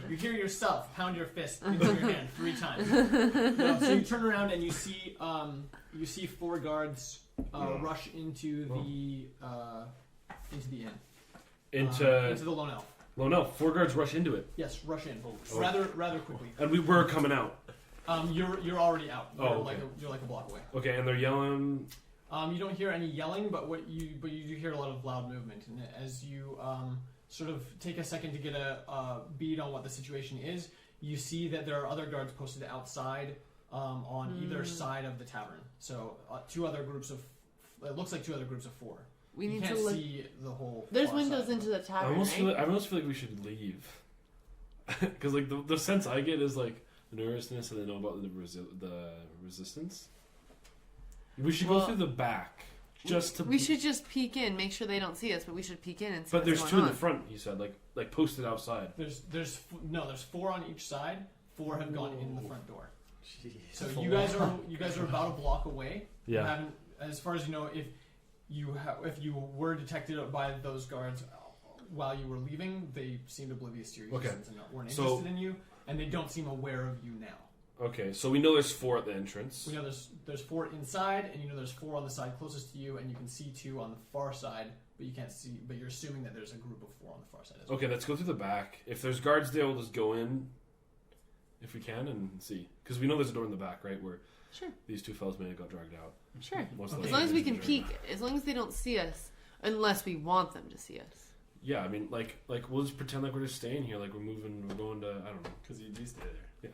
you hear yourself pound your fist into your hand 3 times. So you turn around and you see 4 guards rush into the inn. Into the lone elf. Well, no, 4 guards rush into it. Yes, rush in rather quickly. And we were coming out. You're already out. Okay. You're like a block away. Okay, and they're yelling. You don't hear any yelling, but you do hear a lot of loud movement. And as you sort of take a second to get a bead on what the situation is, you see that there are other guards posted outside on either side of the tavern. So 2 other groups of, it looks like 2 other groups of 4. We You need can't to look. see the whole. There's far windows side. into the I tavern, almost right? feel like we should leave. Because like the sense I get is like the nervousness and I know about the resistance. We should go through the back just to. We should just peek in, make sure they don't see us, but we should peek in and see. But there's what's 2 going in the front. You said like posted outside. There's 4 on each side. 4 have gone in the front door. Jeez. So you guys are about a block away. Yeah. You haven't, as far as you know, if you were detected by those guards while you were leaving, they seemed oblivious to your existence and weren't interested in you, and they don't seem aware of you now. Okay, so we know there's 4 at the entrance. We know there's 4 inside, and you know there's 4 on the side closest to you, and you can see 2 on the far side, but you can't see. But you're assuming that there's a group of 4 on the far side as well. Okay, let's go through the back. If there's guards there, we'll just go in, if we can, and see. Because we know there's a door in the back, right, where these 2 fellas may have got dragged out. Sure. Okay. As long as we can peek, as long as they don't see us, unless we want them to see us. Yeah, I mean, like we'll just pretend like we're just staying here, like we're going to, I don't know. Because you do stay there.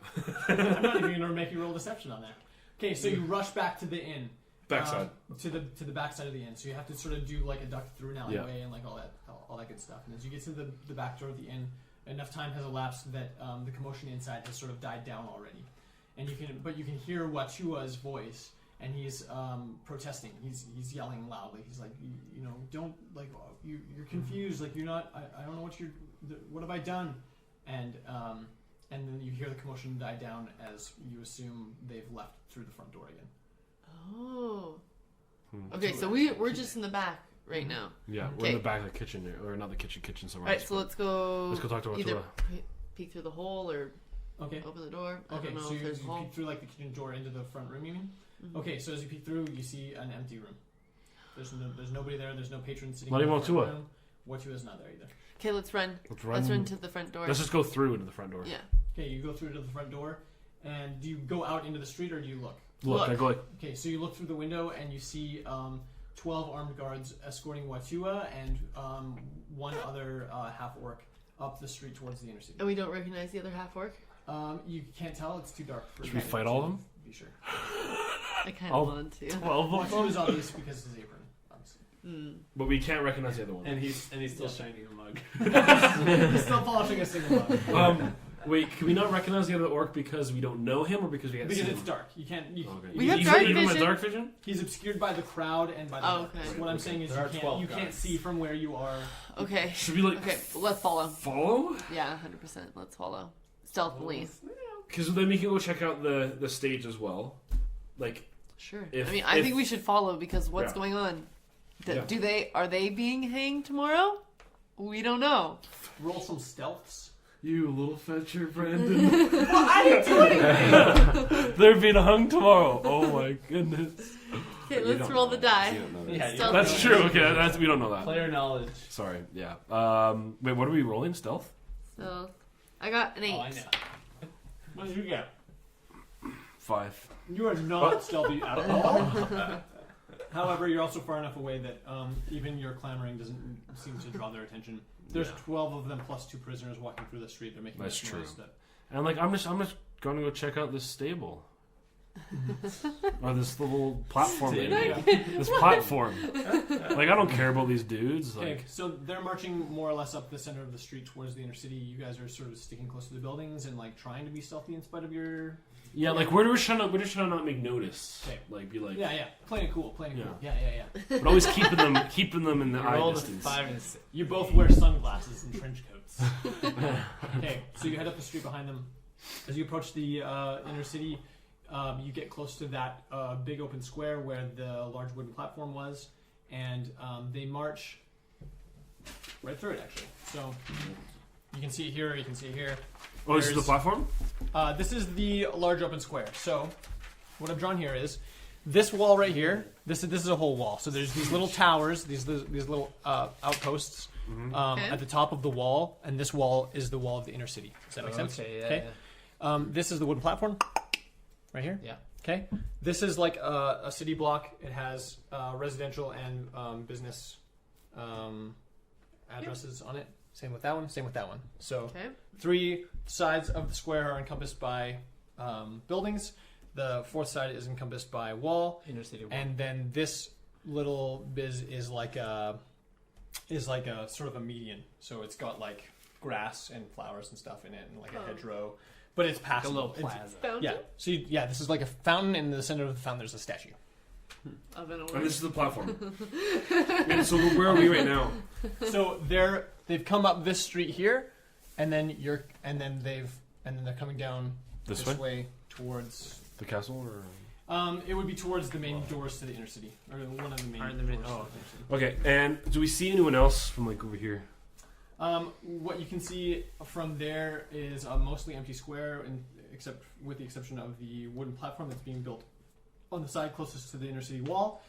I'm not even going to make you roll deception on that. Okay, so you rush back to the inn. Backside. To the backside of the inn. So you have to sort of do like a duck through an alleyway and like all that good stuff. And as you get to the back door of the inn, enough time has elapsed that the commotion inside has sort of died down already. And you can hear Wachua's voice, and he's protesting. He's yelling loudly. He's like, you know, don't like you're confused. Like you're not. I don't know what have I done? And then you hear the commotion die down as you assume they've left through the front door again. Oh. Okay, so we're just in the back right now. Yeah, we're in the back of the kitchen there, or not the kitchen somewhere. Alright, so let's go. Let's go talk to either Watua. peek through the hole or open the door. I Okay, don't know so if you there's a hole. peek through like the kitchen door into the front room, you mean? Mm-hmm. Okay, so as you peek through, you see an empty room. There's nobody there. There's no patron sitting. Not in even the front Watua. room. Watua's not there either. Okay, let's run. Let's run to the front door. Let's just go through into the front door. Yeah. Okay, you go through to the front door, and do you go out into the street or do you look? Look, I go like. Okay, so you look through the window and you see 12 armed guards escorting Watua and 1 other half-orc up the street towards the inner city. And we don't recognize the other half orc? You can't tell, it's too dark. Should we fight all of them? Be sure. I kind of want to. 12 of them? Watua's obvious because of his apron, obviously. But we can't recognize the other one. And he's still shining a mug. He's still polishing a single mug. Wait, can we not recognize the other orc because we don't know him, or because we can't Because see it's him? dark. You can't. Okay. We have Even- dark even my vision. dark vision? He's obscured by the crowd and by the Oh, darkness. okay. What I'm saying is There are 12 you can't guards. see from where you are. Okay. Should we like Okay, let's follow. follow? Yeah, 100%. Let's follow. Stealthily. Because then we can go check out the stage as well. Like, Sure. If- I mean, I if- think we should follow because what's Yeah. going on? Yeah. Are they being hanged tomorrow? We don't know. Roll some stealths. you little fetcher, Brandon. Well, I didn't do anything. They're being hung tomorrow. Oh my goodness. Okay, You let's don't roll know the that. die. You don't know that. Yeah, you Stealth. That's true. Okay, we don't know that. Player knowledge. Sorry. Yeah. Wait, what are we rolling? Stealth? So, I got an 8. Oh, I know. What did you get? 5. You are not stealthy at all. However, you're also far enough away that even your clamoring doesn't seem to draw their attention. There's 12 of them plus 2 prisoners walking through the street. They're making That's this true. noise that And like, I'm just going to go check out this stable. Or this little platform. This platform. Like, I don't care about these dudes. Okay, Like, so they're marching more or less up the center of the street towards the inner city. You guys are sort of sticking close to the buildings and like trying to be stealthy in spite of your Yeah, like we're just trying to not make notice. Okay. Like be like, Yeah, playing it cool, playing it cool. Yeah. but always keeping them in the You eye rolled a distance. 5 and a 6. You both wear sunglasses and trench coats. Okay, so you head up the street behind them. As you approach the inner city, you get close to that big open square where the large wooden platform was, and they march right through it, actually. So you can see it here, you can see it here. Oh, this is the There's- platform? This is the large open square. So what I've drawn here is this wall right here. This is a whole wall. So there's these little towers, these little outposts Okay. at the top of the wall, and this wall is the wall of the inner city. Does that make sense? Okay, yeah, Okay. This is the wooden platform right here. Yeah. Okay. This is like a city block. It has residential and business addresses on it. Same with that one. Same with that one. So Okay. 3 sides of the square are encompassed by buildings. The 4th side is encompassed by wall, Inner city wall. and then this little biz is like a sort of a median. So it's got like grass and flowers and stuff in it, and like a Oh. hedgerow, but it's Like a passable. little It's- plaza. Fountain yeah. So this is like a fountain, and in the center of the fountain there's a statue. of an And orange. this is the platform. And so where are we right now? So they've come up this street here, and then they're coming down This this way? way towards. The castle or? It would be towards the main doors to the inner city, or one of the main. Are in the main- doors oh, to the inner city. Okay, and do we see anyone else from like over here? What you can see from there is a mostly empty square, except with the exception of the wooden platform that's being built on the side closest to the inner city wall,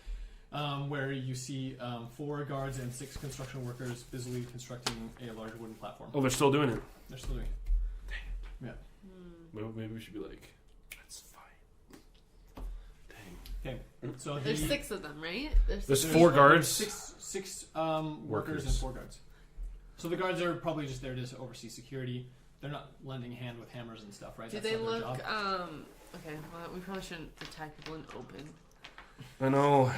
where you see 4 guards and 6 construction workers busily constructing a large wooden platform. Oh, they're still doing it. They're still doing it. Maybe we should be like, that's fine. Dang. So There's 6 of them, right? There's There's 4 guards. Six workers and Workers. 4 guards. So the guards are probably just there to oversee security. They're not lending a hand with hammers and stuff, right? Do That's they not their look? job. Okay. Well, we probably shouldn't attack people in open. I know.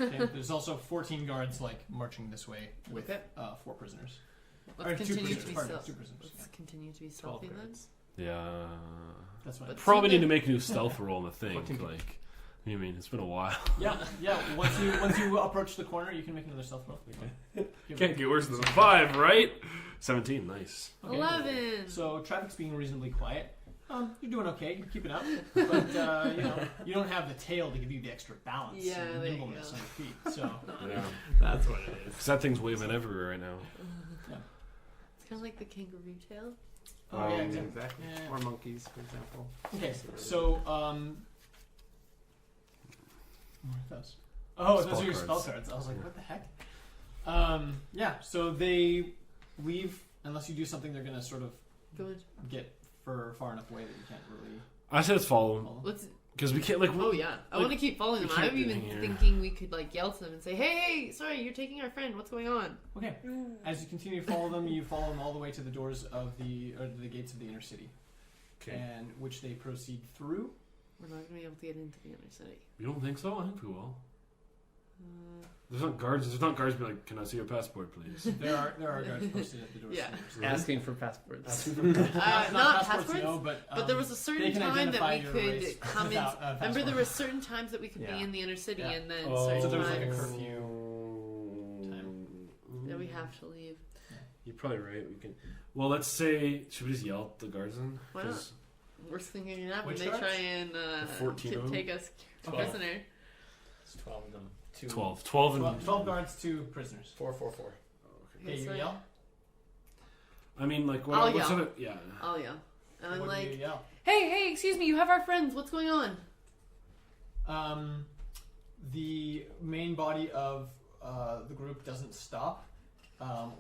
Okay, there's also 14 guards like marching this way with Okay. 4 prisoners. Let's Or 2 continue prisoners. to be Pardon, stealthy. 2 prisoners. Let's Yeah. continue to be 12 stealthy then. guards. Yeah. That's fine. But Probably see need to the- make a new stealth roll, I think. 14 Like, I mean, it's been a while. Yeah. Once you approach the corner, you can make another stealth roll. Give Can't it- get worse than a 5, right? 17, nice. Okay. 11. So traffic's being reasonably quiet. You're doing okay. You're keeping up, but you don't have the tail to give you the extra balance Yeah, and there you nimbleness go. on your feet. So Yeah. That's what it is. 'Cause that thing's waving everywhere right now. It's kind of like the kangaroo tail. oh yeah, Um, exactly. Exactly. Yeah. Or monkeys, for example. Okay, so what are those? Oh, those Spell are your spell cards. cards. I was like, Yeah. what the heck? Yeah. So they leave unless you do something. They're gonna sort of Good. get far enough away that you can't really I said let's follow him. follow. Let's. Because we can't, like, Oh yeah, I like, want to keep following we them. can't I'm do even anything here. thinking we could like yell to them and say, "Hey, sorry, you're taking our friend. What's going on?" Okay. As you continue to follow them, you follow them all the way to the doors of the gates of the inner city, Okay. and which they proceed through. We're not gonna be able to get into the inner city. You don't think so? I think we will. Uh, There's not guards be like, can I see your passport, please? There are guards posted at the doors. Yeah. Of the inner city. Asking for passports. not passports, no, but but there was a they certain can time that identify we your could race come in. without a Remember, passport. there were certain times that we could Yeah. be in the inner city, Yeah. and then Oh. certain So there was like a times curfew time. that we have to leave. You're probably right. We can. Well, let's say, should we just yell at the guards then? Why not? 'Cause- We're thinking it up when Which they guards? try and 14 of them? take us 12. prisoner. It's 12 of them. 2. 12. 12 and 12 guards, 2 prisoners. 4, 4, 4. Okay, Yes, you I- yell. I mean, like, what, I'll what's yell. sort of, yeah. I'll yell, and I'm What do you like, yell? hey, excuse me, you have our friends. What's going on? The main body of the group doesn't stop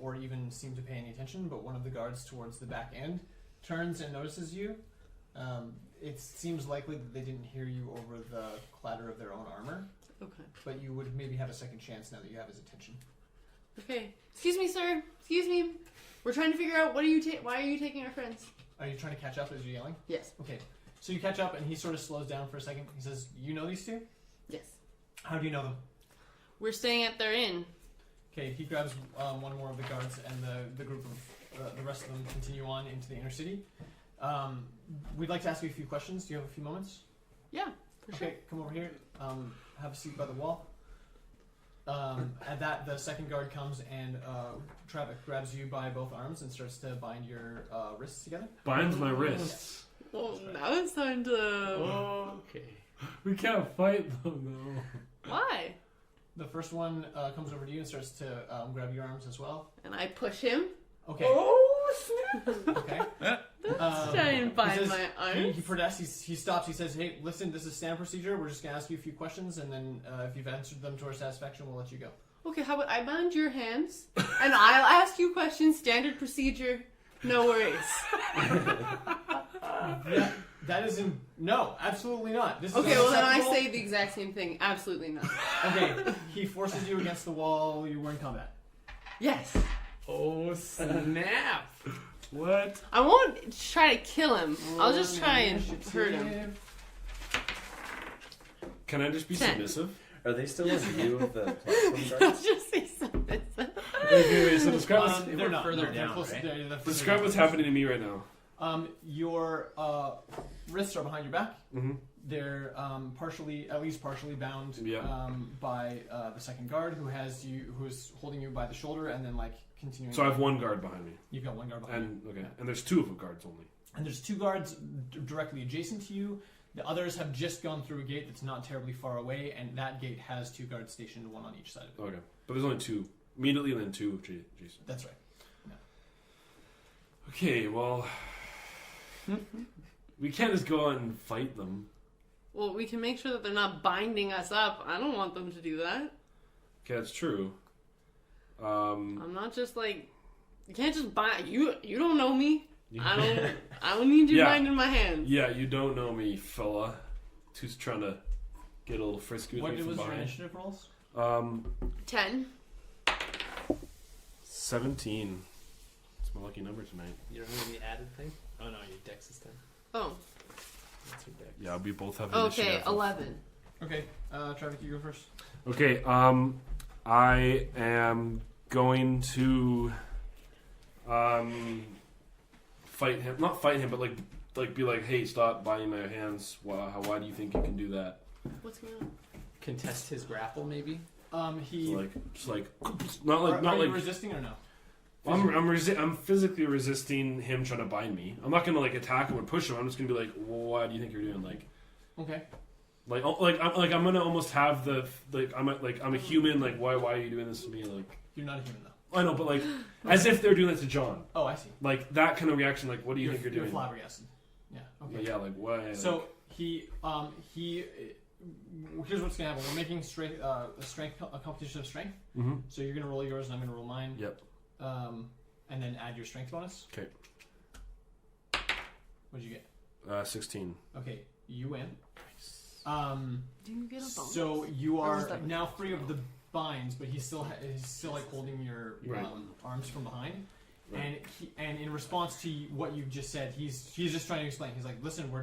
or even seem to pay any attention, but one of the guards towards the back end turns and notices you. It seems likely that they didn't hear you over the clatter of their own armor, Okay. but you would maybe have a second chance now that you have his attention. Okay. Excuse me, sir. Excuse me. We're trying to figure out why are you taking our friends? Are you trying to catch up as you're yelling? Yes. Okay, so you catch up and he sort of slows down for a second. He says, "You know these 2? Yes. How do you know them?" We're staying at their inn. Okay, he grabs one more of the guards, and the group of the rest of them continue on into the inner city. we'd like to ask you a few questions. Do you have a few moments? Yeah, for sure. Okay, come over here. Have a seat by the wall. At that, the second guard comes and Travis grabs you by both arms and starts to bind your wrists together. Binds my wrists. Well, now it's time to. Okay. We can't fight them though. Why? The first one comes over to you and starts to grab your arms as well. And I push him. Okay. Oh snap! Okay. Let's try and He bind says- my He arms. protests. He stops. He says, "Hey, listen. This is standard procedure. We're just gonna ask you a few questions, and then if you've answered them to our satisfaction, we'll let you go." Okay, how about I bind your hands and I'll ask you questions. Standard procedure. No worries. That isn't. No, absolutely not. This is Okay, well then I unacceptable. say the exact same thing. Absolutely not. Okay. He forces you against the wall. You were in combat. Yes. Oh snap! What? I won't try to kill him. I'll just try and hurt him. Can I just be 10. submissive? Are they still in view of the platform I'll guards? just say something. Wait, so describe They're not further no, down, They're close, right? they're further describe down. what's happening to me right now. Your wrists are behind your back. Mm-hmm. They're at least partially bound Yeah. by the second guard, who is holding you by the shoulder, and then like continuing. So I have one guard behind me, You've got one guard behind you. and there's two of the guards only. And there's two guards directly adjacent to you. The others have just gone through a gate that's not terribly far away, and that gate has two guards stationed, one on each side of it. Okay, but there's only two immediately, and then two. Jason. That's right. Okay, well, we can't just go out and fight them. Well, we can make sure that they're not binding us up. I don't want them to do that. Okay, that's true. I'm not just like you can't just bind you. You don't know me. Yeah. I don't need you Yeah. binding my hands. Yeah, you don't know me, fella. Who's trying to get a little frisky with What me from was your behind? initiative rolls? 10. 17. It's my lucky number tonight. You don't have the added thing? Oh no, your dex is 10. Oh. That's your dex. Yeah, we both have Okay. initiative. 11. Okay, Travis, you go first. Okay, I am going to fight him. Not fight him, but like be like, hey, stop binding my hands. Why do you think you can do that? What's going on? Contest his grapple, maybe. He. So just like not like are not you like resisting or no? I'm physically resisting him trying to bind me. I'm not gonna like attack him or push him. I'm just gonna be like, well, why do you think you're doing like? Okay. I'm gonna almost have the I'm a human. Like why are you doing this to me? Like You're not a human though. I know, but like as if they're doing that to John. Oh, I see. Like that kind of reaction. Like what do you think you're You're doing? flabbergasted. Yeah. Okay. Like, yeah, like why? So he here's what's gonna happen. We're making a competition of strength. Mm-hmm. So you're gonna roll yours and I'm gonna roll mine. Yep. And then add your strength bonus. Okay. What'd you get? 16. Okay, you win. Do you get a bonus? So you Or was are that now free of the binds, but he's still like holding your Right. arms from behind. Right. And in response to what you've just said, he's just trying to explain. He's like, listen, we're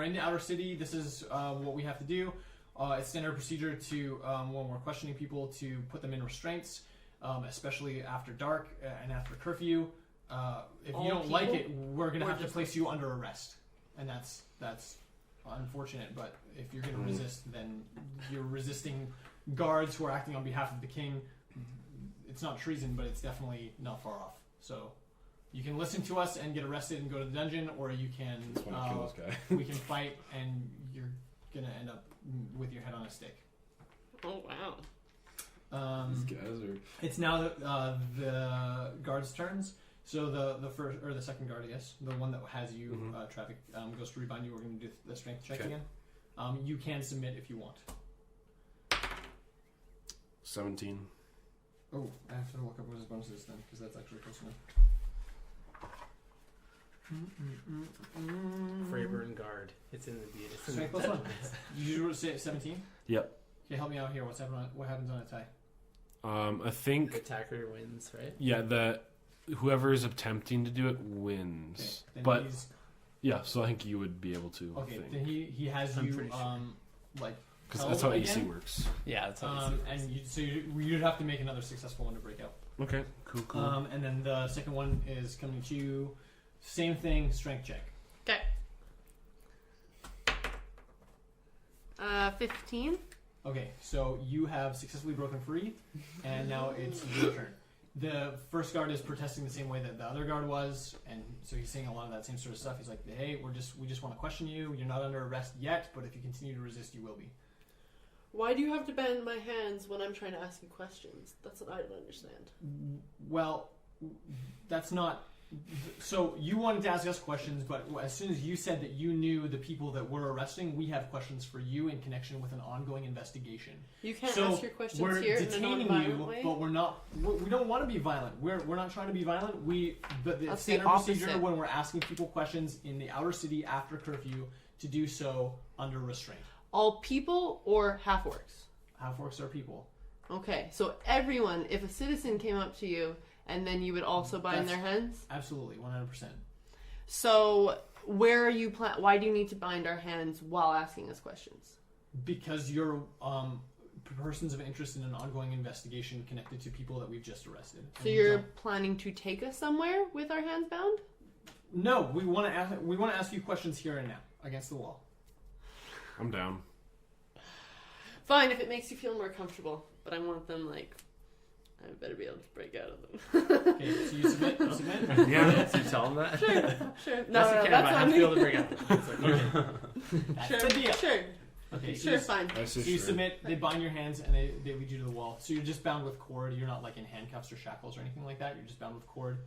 in the outer city. This is what we have to do. It's standard procedure to when we're questioning people to put them in restraints, especially after dark and after curfew. If All you don't like people? it, we're gonna Or have to just- place you under arrest, and that's unfortunate. But if you're gonna resist, then you're resisting guards who are acting on behalf of the king. It's not treason, but it's definitely not far off. So you can listen to us and get arrested and go to the dungeon, or you can Just want to kill this guy. we can fight and you're gonna end up with your head on a stick. Oh wow. These guys are. It's now the guards' turns. So the first or the second guard, I guess, the one that has you Mhm. traffic goes to rebind you. We're going to do the strength check Okay. again. You can submit if you want. 17. Oh, I have to look up what his bonus is then, because that's actually close enough. Fravor and guard. It's in the beat. It's in Strength the plus one. Did you say 17? Yep. Okay, help me out here. What happens on a tie? I think The attacker wins, right? yeah that whoever is attempting to do it wins. Okay, then But he's, yeah, so I think you would be able to. okay, I then think he has I'm you pretty sure. like because held that's how again? AC works. Yeah, that's how and you'd have to make another successful one to break out. Okay. Cool. And then the second one is coming to you. Same thing, strength check. Okay. 15. Okay, so you have successfully broken free, and now it's your turn. The first guard is protesting the same way that the other guard was, and so he's saying a lot of that same sort of stuff. He's like, "Hey, we just want to question you. You're not under arrest yet, but if you continue to resist, you will be." Why do you have to bend my hands when I'm trying to ask you questions? That's what I don't understand. Well, that's not. So you wanted to ask us questions, but as soon as you said that you knew the people that we're arresting, we have questions for you in connection with an ongoing investigation. You can't So ask your questions we're here in a detaining non-violent you, way? but we don't want to be violent. We're not trying to be violent. But the That's the standard procedure opposite. when we're asking people questions in the outer city after curfew to do so under restraint. All people or half-orcs? Half-orcs are people. Okay, so everyone, if a citizen came up to you, and then you would also bind their hands? Absolutely, 100%. So where are you why do you need to bind our hands while asking us questions? Because you're persons of interest in an ongoing investigation connected to people that we've just arrested. So you're planning to take us somewhere with our hands bound? No, we want to ask you questions here and now against the wall. I'm down. Fine, if it makes you feel more comfortable. But I want them, like, I better be able to break out of them. Okay, so you submit. You submit. Yeah. So you tell them that? Sure. Yes, you No, can, that's but I have on to be able me. to break out. It's like, okay. That's the deal. Sure. Okay, so Sure, you, fine. I so say you sure. submit. They bind your hands and they lead you to the wall. So you're just bound with cord. You're not like in handcuffs or shackles or anything like that. You're just bound with cord.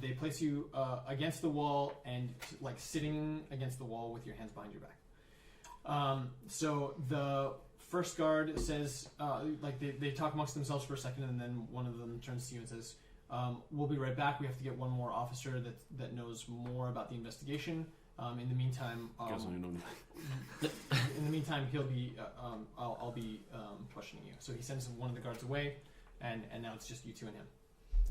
They place you against the wall and like sitting against the wall with your hands behind your back. So the first guard says, they talk amongst themselves for a second, and then one of them turns to you and says, "We'll be right back. We have to get one more officer that knows more about the investigation. In the meantime, Guess I don't know. in the meantime, he'll be. I'll be questioning you." So he sends one of the guards away, and now it's just you two and him.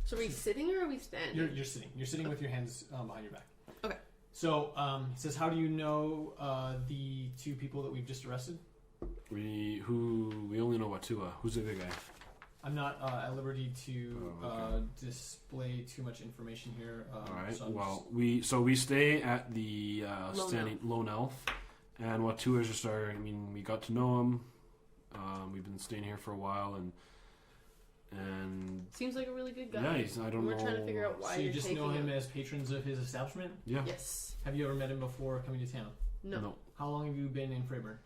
So are we sitting or are we standing? You're sitting. You're sitting with your hands behind your back. Okay. So he says, "How do you know the two people that we've just arrested?" We only know what two. Who's the other guy? I'm not at liberty to okay. display too much information here. All right. So I'm Well, we stay at the Lone standing lone elf, and what two is just our. I mean, we got to know him. We've been staying here for a while, and Seems like a really good guy. yeah, I don't know. We're trying to figure out why so you you're just taking know him as patrons of his establishment? Yeah. Yes. Have you ever met him before coming to town? No. How long have you been in Freiburg?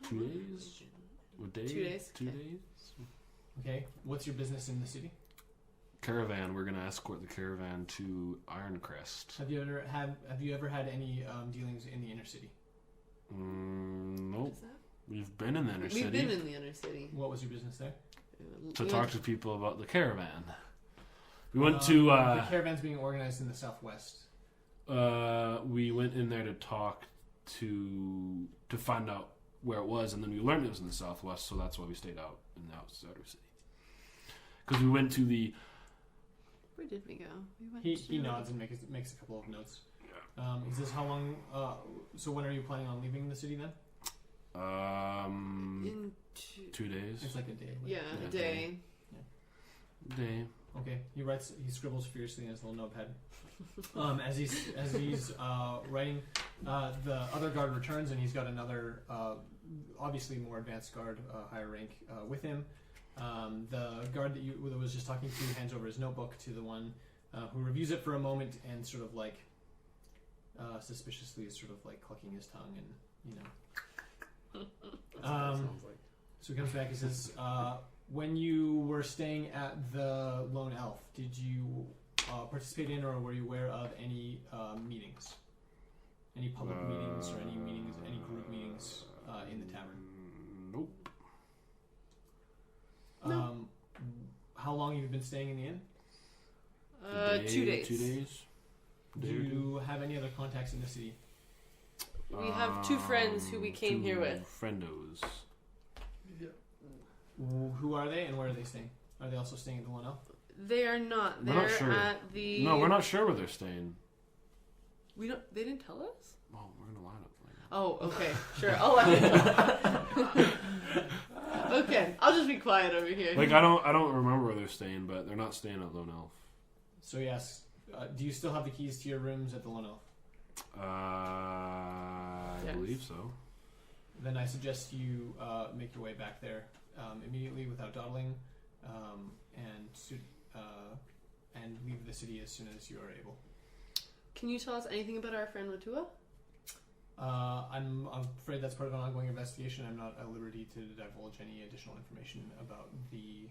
2 days. A day? 2 days. 2 Okay. days. Okay. What's your business in the city? Caravan. We're gonna escort the caravan to Ironcrest. Have you ever had any dealings in the inner city? Nope. Is that? We've been in the inner We've city been in the inner city. What was your business there? to We talk went- to people about the caravan. We went The to caravan's being organized in the southwest. we went in there to talk to find out where it was, and then we learned it was in the southwest, so that's why we stayed out in the outsider city. Because we went to the. Where did we go? We went He to... nods and makes a couple of notes. He says, "How long? So when are you planning on leaving the city then?" In 2 days. It's like a day. yeah, Yeah. a day. Day. Okay. He scribbles furiously in his little notepad. As he's writing, the other guard returns, and he's got another, obviously more advanced guard, higher rank, with him. The guard that was just talking to hands over his notebook to the one who reviews it for a moment and sort of like suspiciously is sort of like clucking his tongue and So he comes back and says, when you were staying at the Lone Elf, did you participate in or were you aware of any meetings? Any public meetings or any group meetings in the tavern? Nope. No. How long have you been staying in the inn? 2 days. 2 days. Do you have any other contacts in the city? We have two friends who we came here with. Friendos. Who are they and where are they staying? Are they also staying at the Lone Elf? They are not. We're They're not sure. at the. No, we're not sure where they're staying. We don't. They didn't tell us. Oh, we're gonna line up. Oh, okay, sure. I'll let you know. Okay, I'll just be quiet over here. Like I don't remember where they're staying, but they're not staying at Lone Elf. So he asks, do you still have the keys to your rooms at the Lone Elf? I Yes. believe so. Then I suggest you make your way back there immediately without dawdling, and leave the city as soon as you are able. Can you tell us anything about our friend Matua? I'm afraid that's part of an ongoing investigation. I'm not at liberty to divulge any additional information about the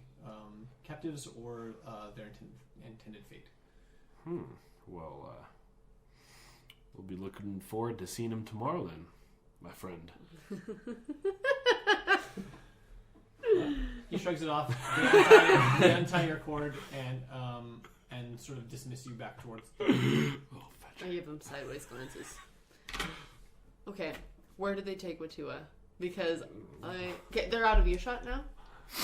captives or their intended fate. Well, we'll be looking forward to seeing him tomorrow then, my friend. He shrugs it off. They untie your cord and sort of dismiss you back towards. I give him sideways glances. Okay, where did they take Matua? Because they're out of earshot now.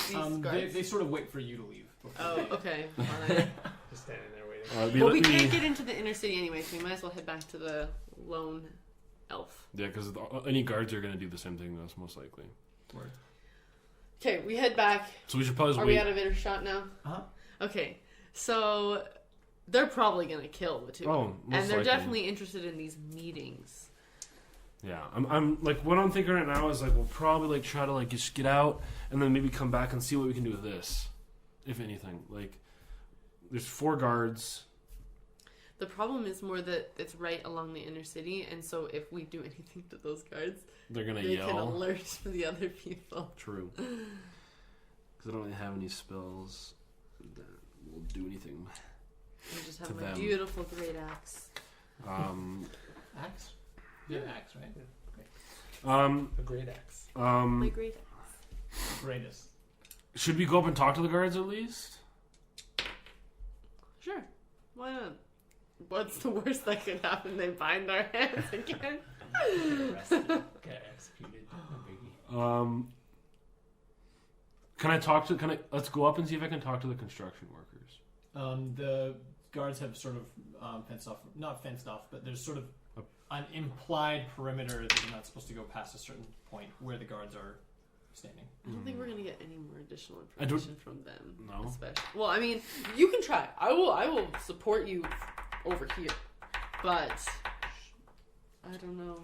These guards. They sort of wait for you to leave. Oh, okay. Fine. Just standing there waiting. Well, we can't get into the inner city anyway, so we might as well head back to the lone elf. Yeah, because any guards are going to do the same thing to us, most likely. Word. Okay, we head back. So we should probably just Are wait. we out of earshot now? Uh-huh. Okay, so they're probably going to kill Matua. Oh, most and they're likely. definitely interested in these meetings. Yeah, I'm like, what I'm thinking right now is like, we'll probably like try to like just get out and then maybe come back and see what we can do with this, if anything. Like, there's 4 guards. The problem is more that it's right along the inner city, and so if we do anything to those guards, They're gonna they yell. can alert the other people. True. Because I don't really have any spells that will do anything. We just To have my them. beautiful great axe. Axe? Yeah, axe, right? A great axe. My great axe. Greatest. Should we go up and talk to the guards at least? Sure. Why not? What's the worst that could happen? They bind our hands again. Get arrested. Get executed. No biggie. Let's go up and see if I can talk to the construction workers. The guards have sort of not fenced off, but there's sort of an implied perimeter that you're not supposed to go past a certain point where the guards are standing. I don't think we're gonna get any more additional I don't- information from them. No? Especially. Well, I mean, you can try. I will support you over here, but I don't know.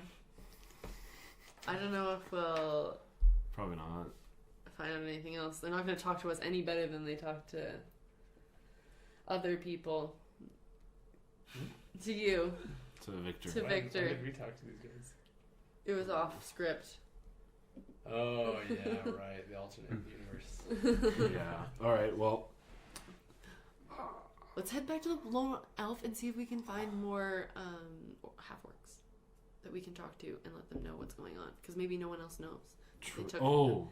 I don't know if we'll Probably not. find out anything else. They're not going to talk to us any better than they talk to other people. To you. To Victor. To Victor. When did we talk to these guys? It was off script. Oh, yeah, right. The alternate universe. Yeah. Alright, well. Let's head back to the lone elf and see if we can find more half-orcs that we can talk to and let them know what's going on. Because maybe no one else knows. True. took Oh.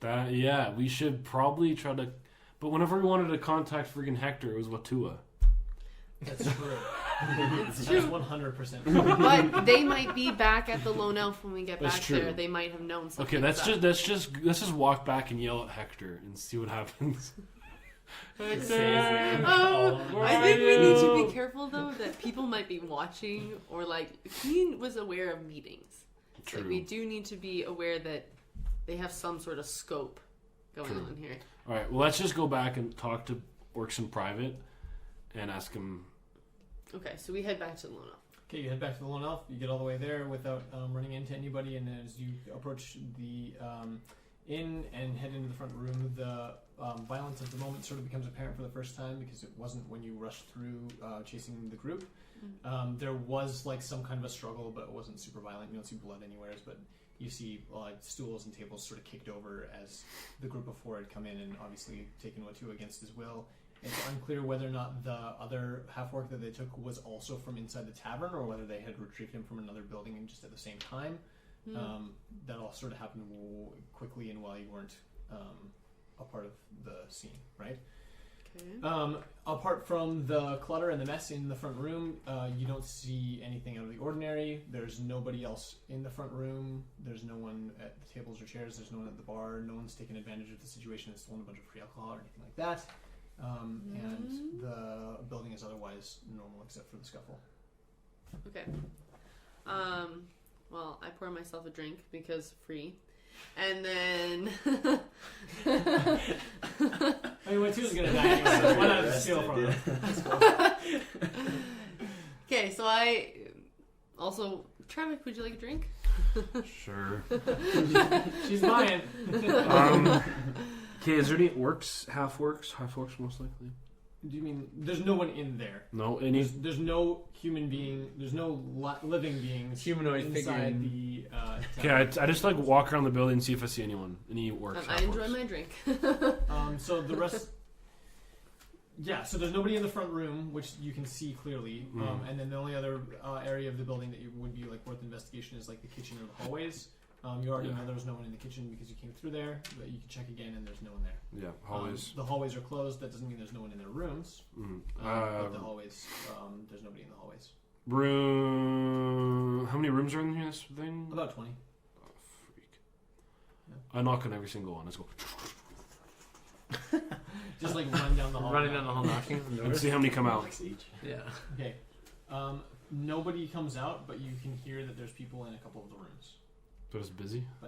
Yeah, we should probably try to. But whenever we wanted to contact freaking Hector, it was Watua. That's true. It's That's true. 100%. But they might be back at the lone elf when we get That's back true. there. They might have known something. Okay, let's just walk back and yell at Hector and see what happens. Hector! Oh, All I right. think we need to be careful though that people might be watching, or like he was aware of meetings. True. So we do need to be aware that they have some sort of scope going True. on here. All right, well, let's just go back and talk to Orcs in private and ask him. Okay, so we head back to the lone elf. Okay, you head back to the Lone Elf. You get all the way there without running into anybody, and as you approach the inn and head into the front room, the violence of the moment sort of becomes apparent for the first time because it wasn't when you rushed through chasing the group. There was like some kind of a struggle, but it wasn't super violent. You don't see blood anywhere, but you see stools and tables sort of kicked over as the group of 4 had come in and obviously taken Watu against his will. It's unclear whether or not the other half-orc that they took was also from inside the tavern or whether they had retrieved him from another building and just at the same time. That all sort of happened quickly and while you weren't a part of the scene, right? Okay. Apart from the clutter and the mess in the front room, you don't see anything out of the ordinary. There's nobody else in the front room. There's no one at the tables or chairs. There's no one at the bar. No one's taken advantage of the situation and stolen a bunch of free alcohol or anything like that. And the building is otherwise normal except for the scuffle. Okay. Well, I pour myself a drink because free. And then I mean, Watua's gonna die anyway. So why not just steal from him? Okay, so I also Trevik, would you like a drink? Sure. She's mine. Okay, is there any orcs, half orcs most likely? Do you mean there's no one in there? No, any. There's no human being. There's no living beings. Humanoid inside figure. the. Okay, I just like walk around the building and see if I see anyone, any orcs. I half enjoy orcs. my drink. So the rest. Yeah, so there's nobody in the front room, which you can see clearly, and then the only other area of the building that you would be like worth investigation is like the kitchen or the hallways. You already know there was no one in the kitchen because you came through there, but you can check again and there's no one there. Yeah, hallways. The hallways are closed. That doesn't mean there's no one in their rooms. But the hallways, there's nobody in the hallways. Room. How many rooms are in this thing? About 20. Oh, freak. I knock on every single one. Let's go. Just like run down the hall. Running down the hall, knocking on the Let's doors. see how many come out. Like each. Yeah. Okay. Nobody comes out, but you can hear that there's people in a couple of the rooms. But it's busy. I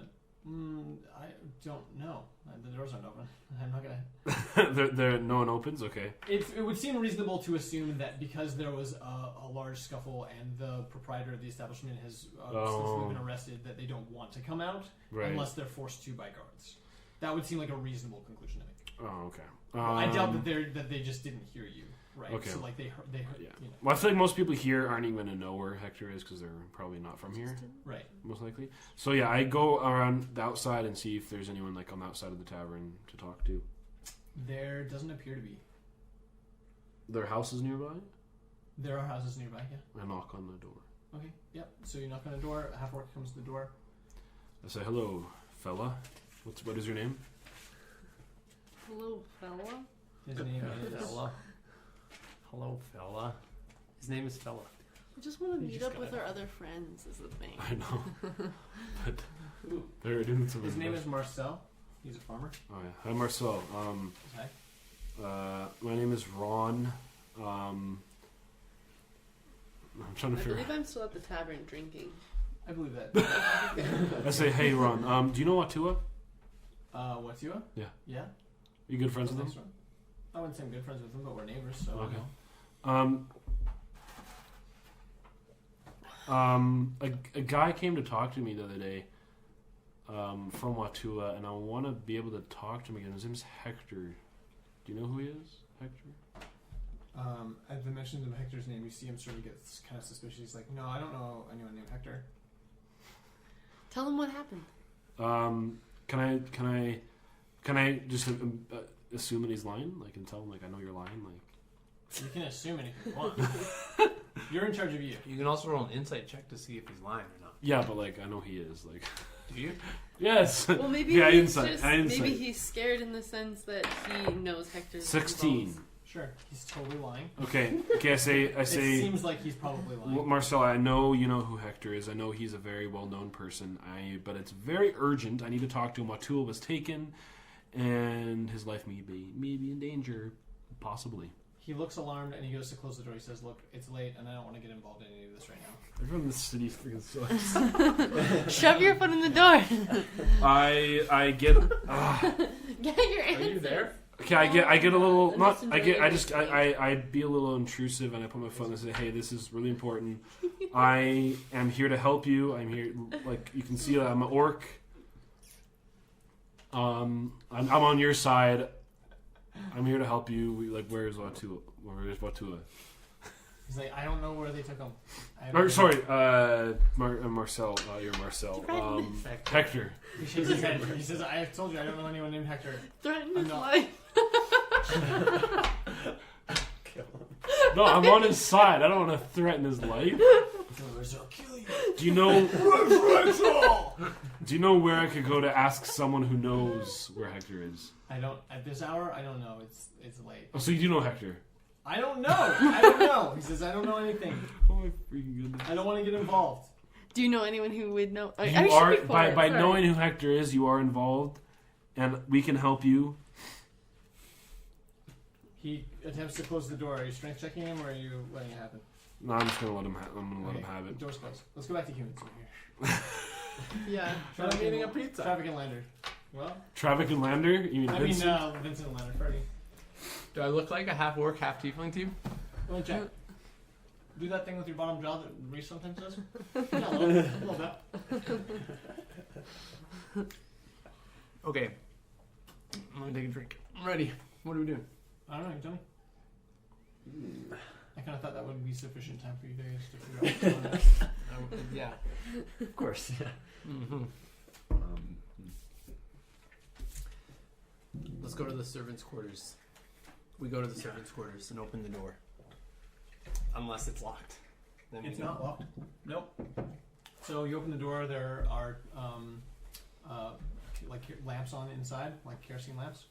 don't know. The doors aren't open. I'm not gonna. No one opens. Okay. It would seem reasonable to assume that because there was a large scuffle and the proprietor of the establishment has been arrested, that they don't want to come out unless they're forced to by guards. That would seam like a reasonable conclusion to make. Oh, okay. I doubt that they just didn't hear you, right? Okay. So like they heard. Yeah. You know. Well, I feel like most people here aren't even gonna know where Hector is because they're probably not from here, Right. most likely. So yeah, I go around the outside and see if there's anyone like on the outside of the tavern to talk to. There doesn't appear to be. Their house is nearby. There are houses nearby. Yeah. I knock on the door. Okay. Yep. So you knock on the door. Half orc comes to the door. I say, "Hello, fella. What is your name?" Hello, fella. His name is. Fella. Hello, fella. His name is Fella. We just want to You meet just up with gotta- our other friends, is the thing. I know, but they're doing some. His name is Marcel. He's a farmer. Oh yeah. Hi, Marcel. Hi. My name is Ron. I'm trying to I figure. believe I'm still at the tavern drinking. I believe that. I say, "Hey, Ron. Do you know Watua? What's you? Yeah. Yeah. You good friends with Next him?" one. I wouldn't say I'm good friends with him, but we're neighbors, so. Okay. I know. A guy came to talk to me the other day from Watua, and I want to be able to talk to him again. His name's Hector. Do you know who he is, Hector? At the mention of Hector's name, you see him sort of get kind of suspicious. He's like, "No, I don't know anyone named Hector." Tell him what happened. Can I just assume that he's lying? Like, and tell him like I know you're lying. Like, You can assume anything you want. You're in charge of you. You can also roll an insight check to see if he's lying or not. yeah, but like I know he is. Like, Do you? yes. Well, maybe Yeah, he's insight. just Insight. maybe he's scared in the sense that he knows Hector's 16. involved. Sure, he's totally lying. Okay. I say. It seems like he's probably lying. Marcel, I know you know who Hector is. I know he's a very well-known person. But it's very urgent. I need to talk to him. Watua was taken, and his life may be in danger, possibly. He looks alarmed and he goes to close the door. He says, "Look, it's late, and I don't want to get involved in any of this right now." Everyone in this city freaking sucks. Shove your foot in the door. I get. Get your answer. Are you there? Okay, I get a little. I'm Not. just I get. I enjoying just. it. I be a little intrusive, and I put my foot and I say, "Hey, this is really important. I am here to help you. I'm here. Like you can see, I'm an orc. I'm on your side. I'm here to help you. Where's Watua? Where's Watua? He's like, "I don't know where they took him." Sorry, Marcel. You're Marcel. Hector. He shakes his head. He says, "I told you I don't know anyone named Hector." Threaten I'm his not- life. No, I'm on his side. I don't want to threaten his life. I'll kill you. Do you know? Do you know where I could go to ask someone who knows where Hector is? I don't. At this hour, I don't know. It's late. Oh, so you do know Hector? I don't know. I don't know. He says, "I don't know anything. Oh my freaking goodness! I don't want to get involved." Do you know anyone who would know? You I are should be by forward, sorry. knowing who Hector is, you are involved, and we can help you. He attempts to close the door. Are you strength checking him, or are you letting it happen? No, I'm just gonna let him. I'm gonna let him have it. Door's closed. Let's go back to humans over here. Yeah. I'm eating a pizza. Traffic and Lander. Well, Traffic and Lander. You mean I mean Vincent? Vincent and Lander. Freddy. Do I look like a half orc, half tiefling to you? Go ahead, check. Do that thing with your bottom jaw that Reese sometimes does. Yeah, a little bit. Okay. I'm gonna take a drink. I'm ready. What are we doing? I don't know. You tell me. I kind of thought that would be sufficient time for you guys to figure out what's going on. Yeah. Of course, yeah. Mm-hmm. Let's go to the servants' quarters. We go to the servants' quarters and open the door. Unless it's locked. Then we It's go. not locked. Nope. So you open the door. There are like lamps on inside, like kerosene lamps.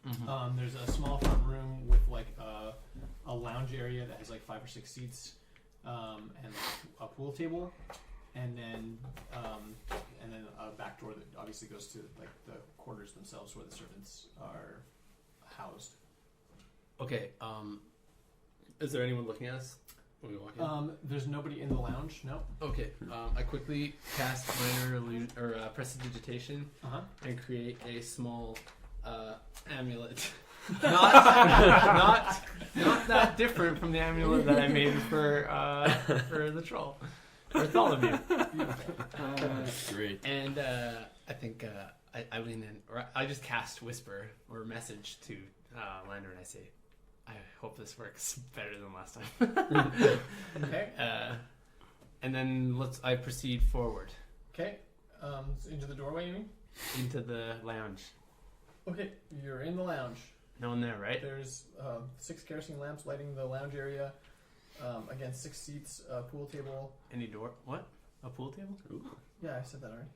Mhm. There's a small front room with like a lounge area that has like 5 or 6 seats, and a pool table, and then a back door that obviously goes to like the quarters themselves where the servants are housed. Okay. Is there anyone looking at us when we walk in? There's nobody in the lounge. No. Okay. I quickly cast minor illusion or prestidigitation and create a small amulet. not that different from the amulet that I made for the troll. For Bartholomew. Great. And I think I lean in, or I just cast whisper or message to Lander, and I say, "I hope this works better than last time." Okay. And then I proceed forward Okay. Into the doorway, you mean? into the lounge. Okay. You're in the lounge. No one there, right? There's 6 kerosene lamps lighting the lounge area. Again, 6 seats, pool table. Any door? What? A pool table? Yeah, I said that already.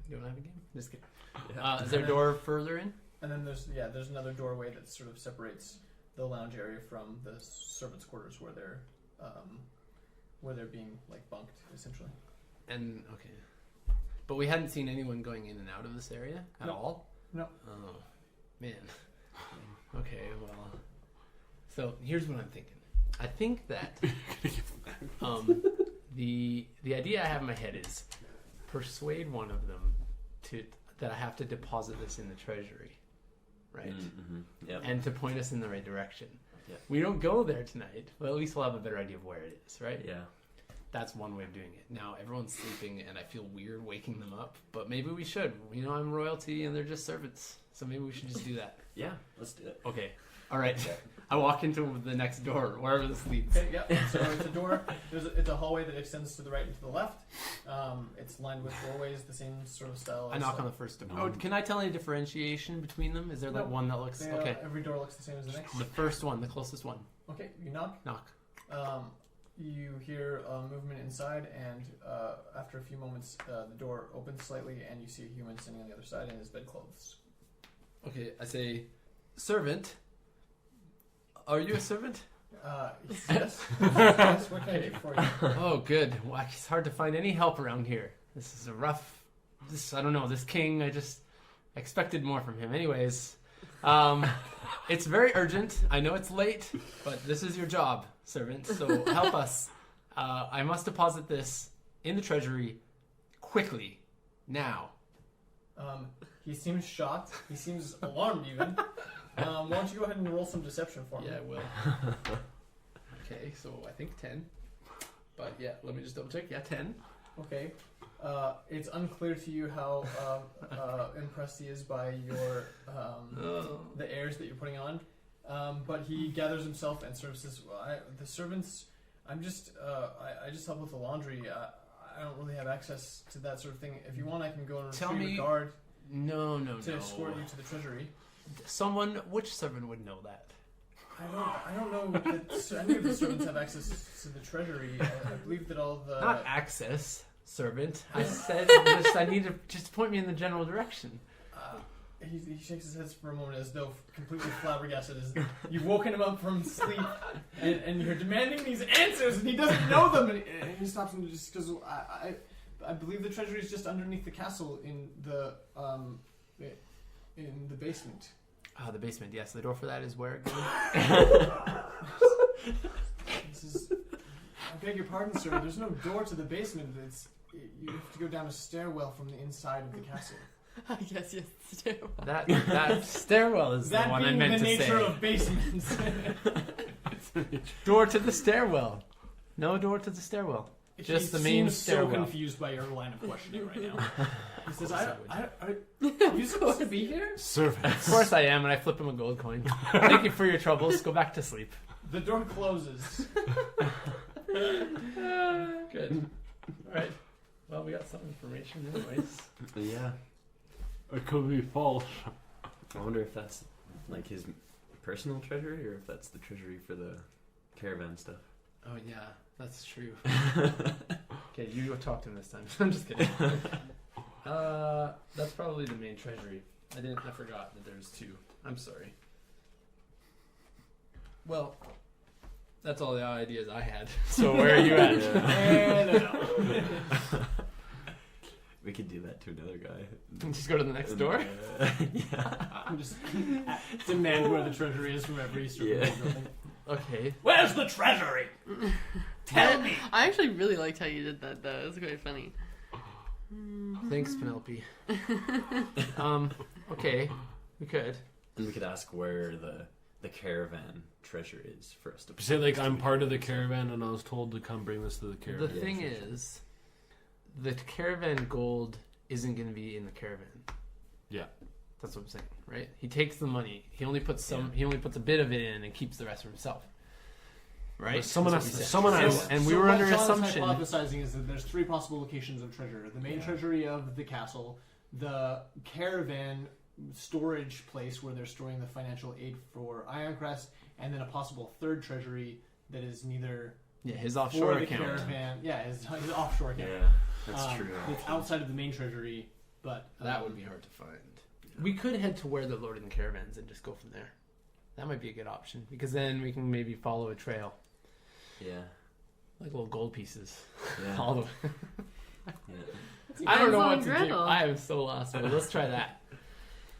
You don't have a game? Just kidding. Yeah. Is there a door further in? And then there's another doorway that sort of separates the lounge area from the servants' quarters where they're being like bunked essentially. And okay, but we hadn't seen anyone going in and out of this area at No. all. No. Oh man. Okay, well. So here's what I'm thinking. I think that the idea I have in my head is persuade one of them that I have to deposit this in the treasury, right? Mm-hmm. Yep. And to point us in the right direction. Yeah. We don't go there tonight, but at least we'll have a better idea of where it is, right? Yeah. That's one way of doing it. Now, everyone's sleeping, and I feel weird waking them up, but maybe we should. You know, I'm royalty, and they're just servants, so maybe we should just do that. Yeah. Let's do it. Okay. All right. I walk into the next door, wherever this leads. Okay, yeah. So it's a door. It's a hallway that extends to the right and to the left. It's lined with doorways, the same sort of style. I knock on the first door. No. Oh, can I tell any differentiation between them? Is there like No. one that looks... Okay. Every door looks the same as the next. The first one, the closest one. Okay, you knock. Knock. You hear movement inside, and after a few moments, the door opens slightly, and you see a human sitting on the other side in his bedclothes. Okay, I say, servant. Are you a servant? Yes. Yes. What can I do for you? Oh, good. Well, it's hard to find any help around here. This is a rough... I don't know, this king, I just expected more from him. Anyways, it's very urgent. I know it's late, but this is your job, servant, so help us. I must deposit this in the treasury quickly, now. He seems shocked. He seems alarmed, even. Why don't you go ahead and roll some deception for me? Yeah, I will. Okay, so I think 10. But yeah, let me just double check. Yeah, 10. Okay. It's unclear to you how impressed he is by your the airs that you're putting on, but he gathers himself and sort of says, well, "The servants, I just help with the laundry. I don't really have access to that sort of thing. If you want, I can go and Tell retrieve me- a guard No. to escort you to the treasury." Which servant would know that? I don't know that any of the servants have access to the treasury. I believe that all the Not access, servant. I said I need to just point me in the general direction. He shakes his head for a moment as though completely flabbergasted. As you've woken him up from sleep and you're demanding these answers and he doesn't know them. And he stops and just goes, I believe the treasury is just underneath the castle in the basement. Ah, the basement. Yes, the door for that is where again? This is. I beg your pardon, sir. There's no door to the basement. You have to go down a stairwell from the inside of the castle. I guess yes, stairwell. That stairwell is That the one I being meant the to nature say. of basements. Door to the stairwell. No door to the stairwell. Just the main seems stairwell. so confused by your line of questioning right now. He says, course are you supposed to be here? Servants. Of course I am, and I flip him a gold coin. Thank you for your troubles. Go back to sleep. The door closes. Good. All right. Well, we got some information anyways. Yeah. It could be false. I wonder if that's like his personal treasury or if that's the treasury for the caravan stuff. Oh, yeah. That's true. Okay, you go talk to him this time. I'm just kidding. That's probably the main treasury. I forgot that there's two. I'm sorry. Well, that's all the ideas I had. So where are you at? Yeah. We could do that to another guy. Just go to the next door? Yeah. I'm just demand where the treasury is from every sort of building. Okay. Where's the treasury? Tell me. I actually really liked how you did that, though. It was quite funny. Thanks, Penelope. Okay. We could. And we could ask where the caravan treasure is for us to Say like I'm part of the caravan and I was told to come bring this to the caravan. The thing is, the caravan gold isn't going to be in the caravan. Yeah. That's what I'm saying, right? He takes the money. He only puts some. He only puts a bit of it in and keeps the rest for himself. Right? But someone That's has what to- he said. someone has- And we So were what under John is assumption. hypothesizing is that there's three possible locations of treasure: the main treasury of the castle, the caravan storage place where they're storing the financial aid for Ironcrest, and then a possible third treasury that is neither Yeah, his for offshore the account. caravan. Yeah, his offshore account. Yeah, that's true. It's outside of the main treasury, but That would be hard to find. We could head to where the Lord in the Caravans and just go from there. That might be a good option because then we can maybe follow a trail, Yeah. like little gold pieces, Yeah. all the way. Yeah. I don't know Hansel what and to do. Gretel. I am so lost. But let's try that.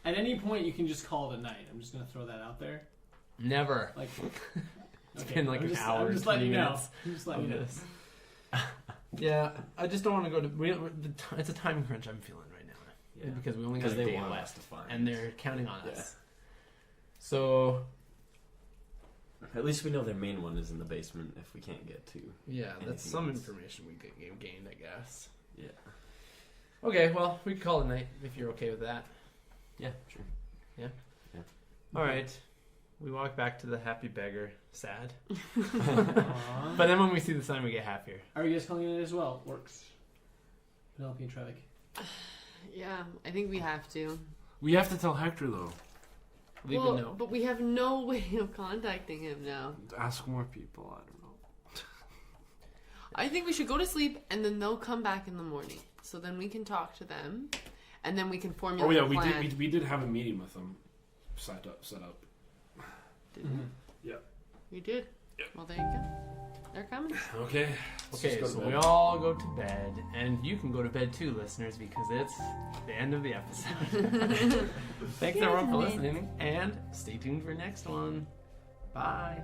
At any point, you can just call it a night. I'm just going to throw that out there. Never. Like, It's been like an hour, I'm just letting you 20 know. minutes I'm just letting you know. this. Yeah, I just don't want to go to. It's a time crunch I'm feeling right now Yeah. because we only got Because a they day want left, us to find. and they're counting on Yeah. us. So At least we know their main one is in the basement if we can't get to. yeah, that's Anything some else? information we gained, I guess. Yeah. Okay, well, we can call it a night if you're okay with that. Yeah, sure. All right. We walk back to the happy beggar, sad. Aw. But then when we see the sign, we get happier. Are you guys calling it as well? Works. Penelope and Trevik. Yeah, I think we have to. We have to tell Hector though. Leave a note. But we have no way of contacting him now. Ask more people. I don't know. I think we should go to sleep and then they'll come back in the morning. So then we can talk to them, and then we can formulate. Oh yeah, a we plan. did. We did have a meeting with them. Set up. Did we? Yeah. We did. Yeah. Well, there you go. They're coming. Okay. Let's Okay, just so go to we bed. all go to bed, and you can go to bed too, listeners, because it's the end of the episode. Thanks everyone for listening, and stay tuned for next one. Bye.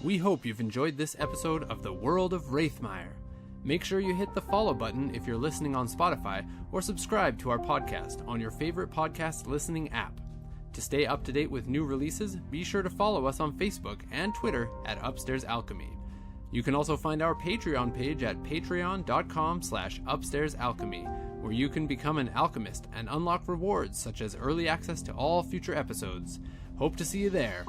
We hope you've enjoyed this episode of the World of Raethmire. Make sure you hit the follow button if you're listening on Spotify, or subscribe to our podcast on your favorite podcast listening app. To stay up to date with new releases, be sure to follow us on Facebook and Twitter at Upstairs Alchemy. You can also find our Patreon page at patreon.com/upstairsalchemy, where you can become an alchemist and unlock rewards such as early access to all future episodes. Hope to see you there.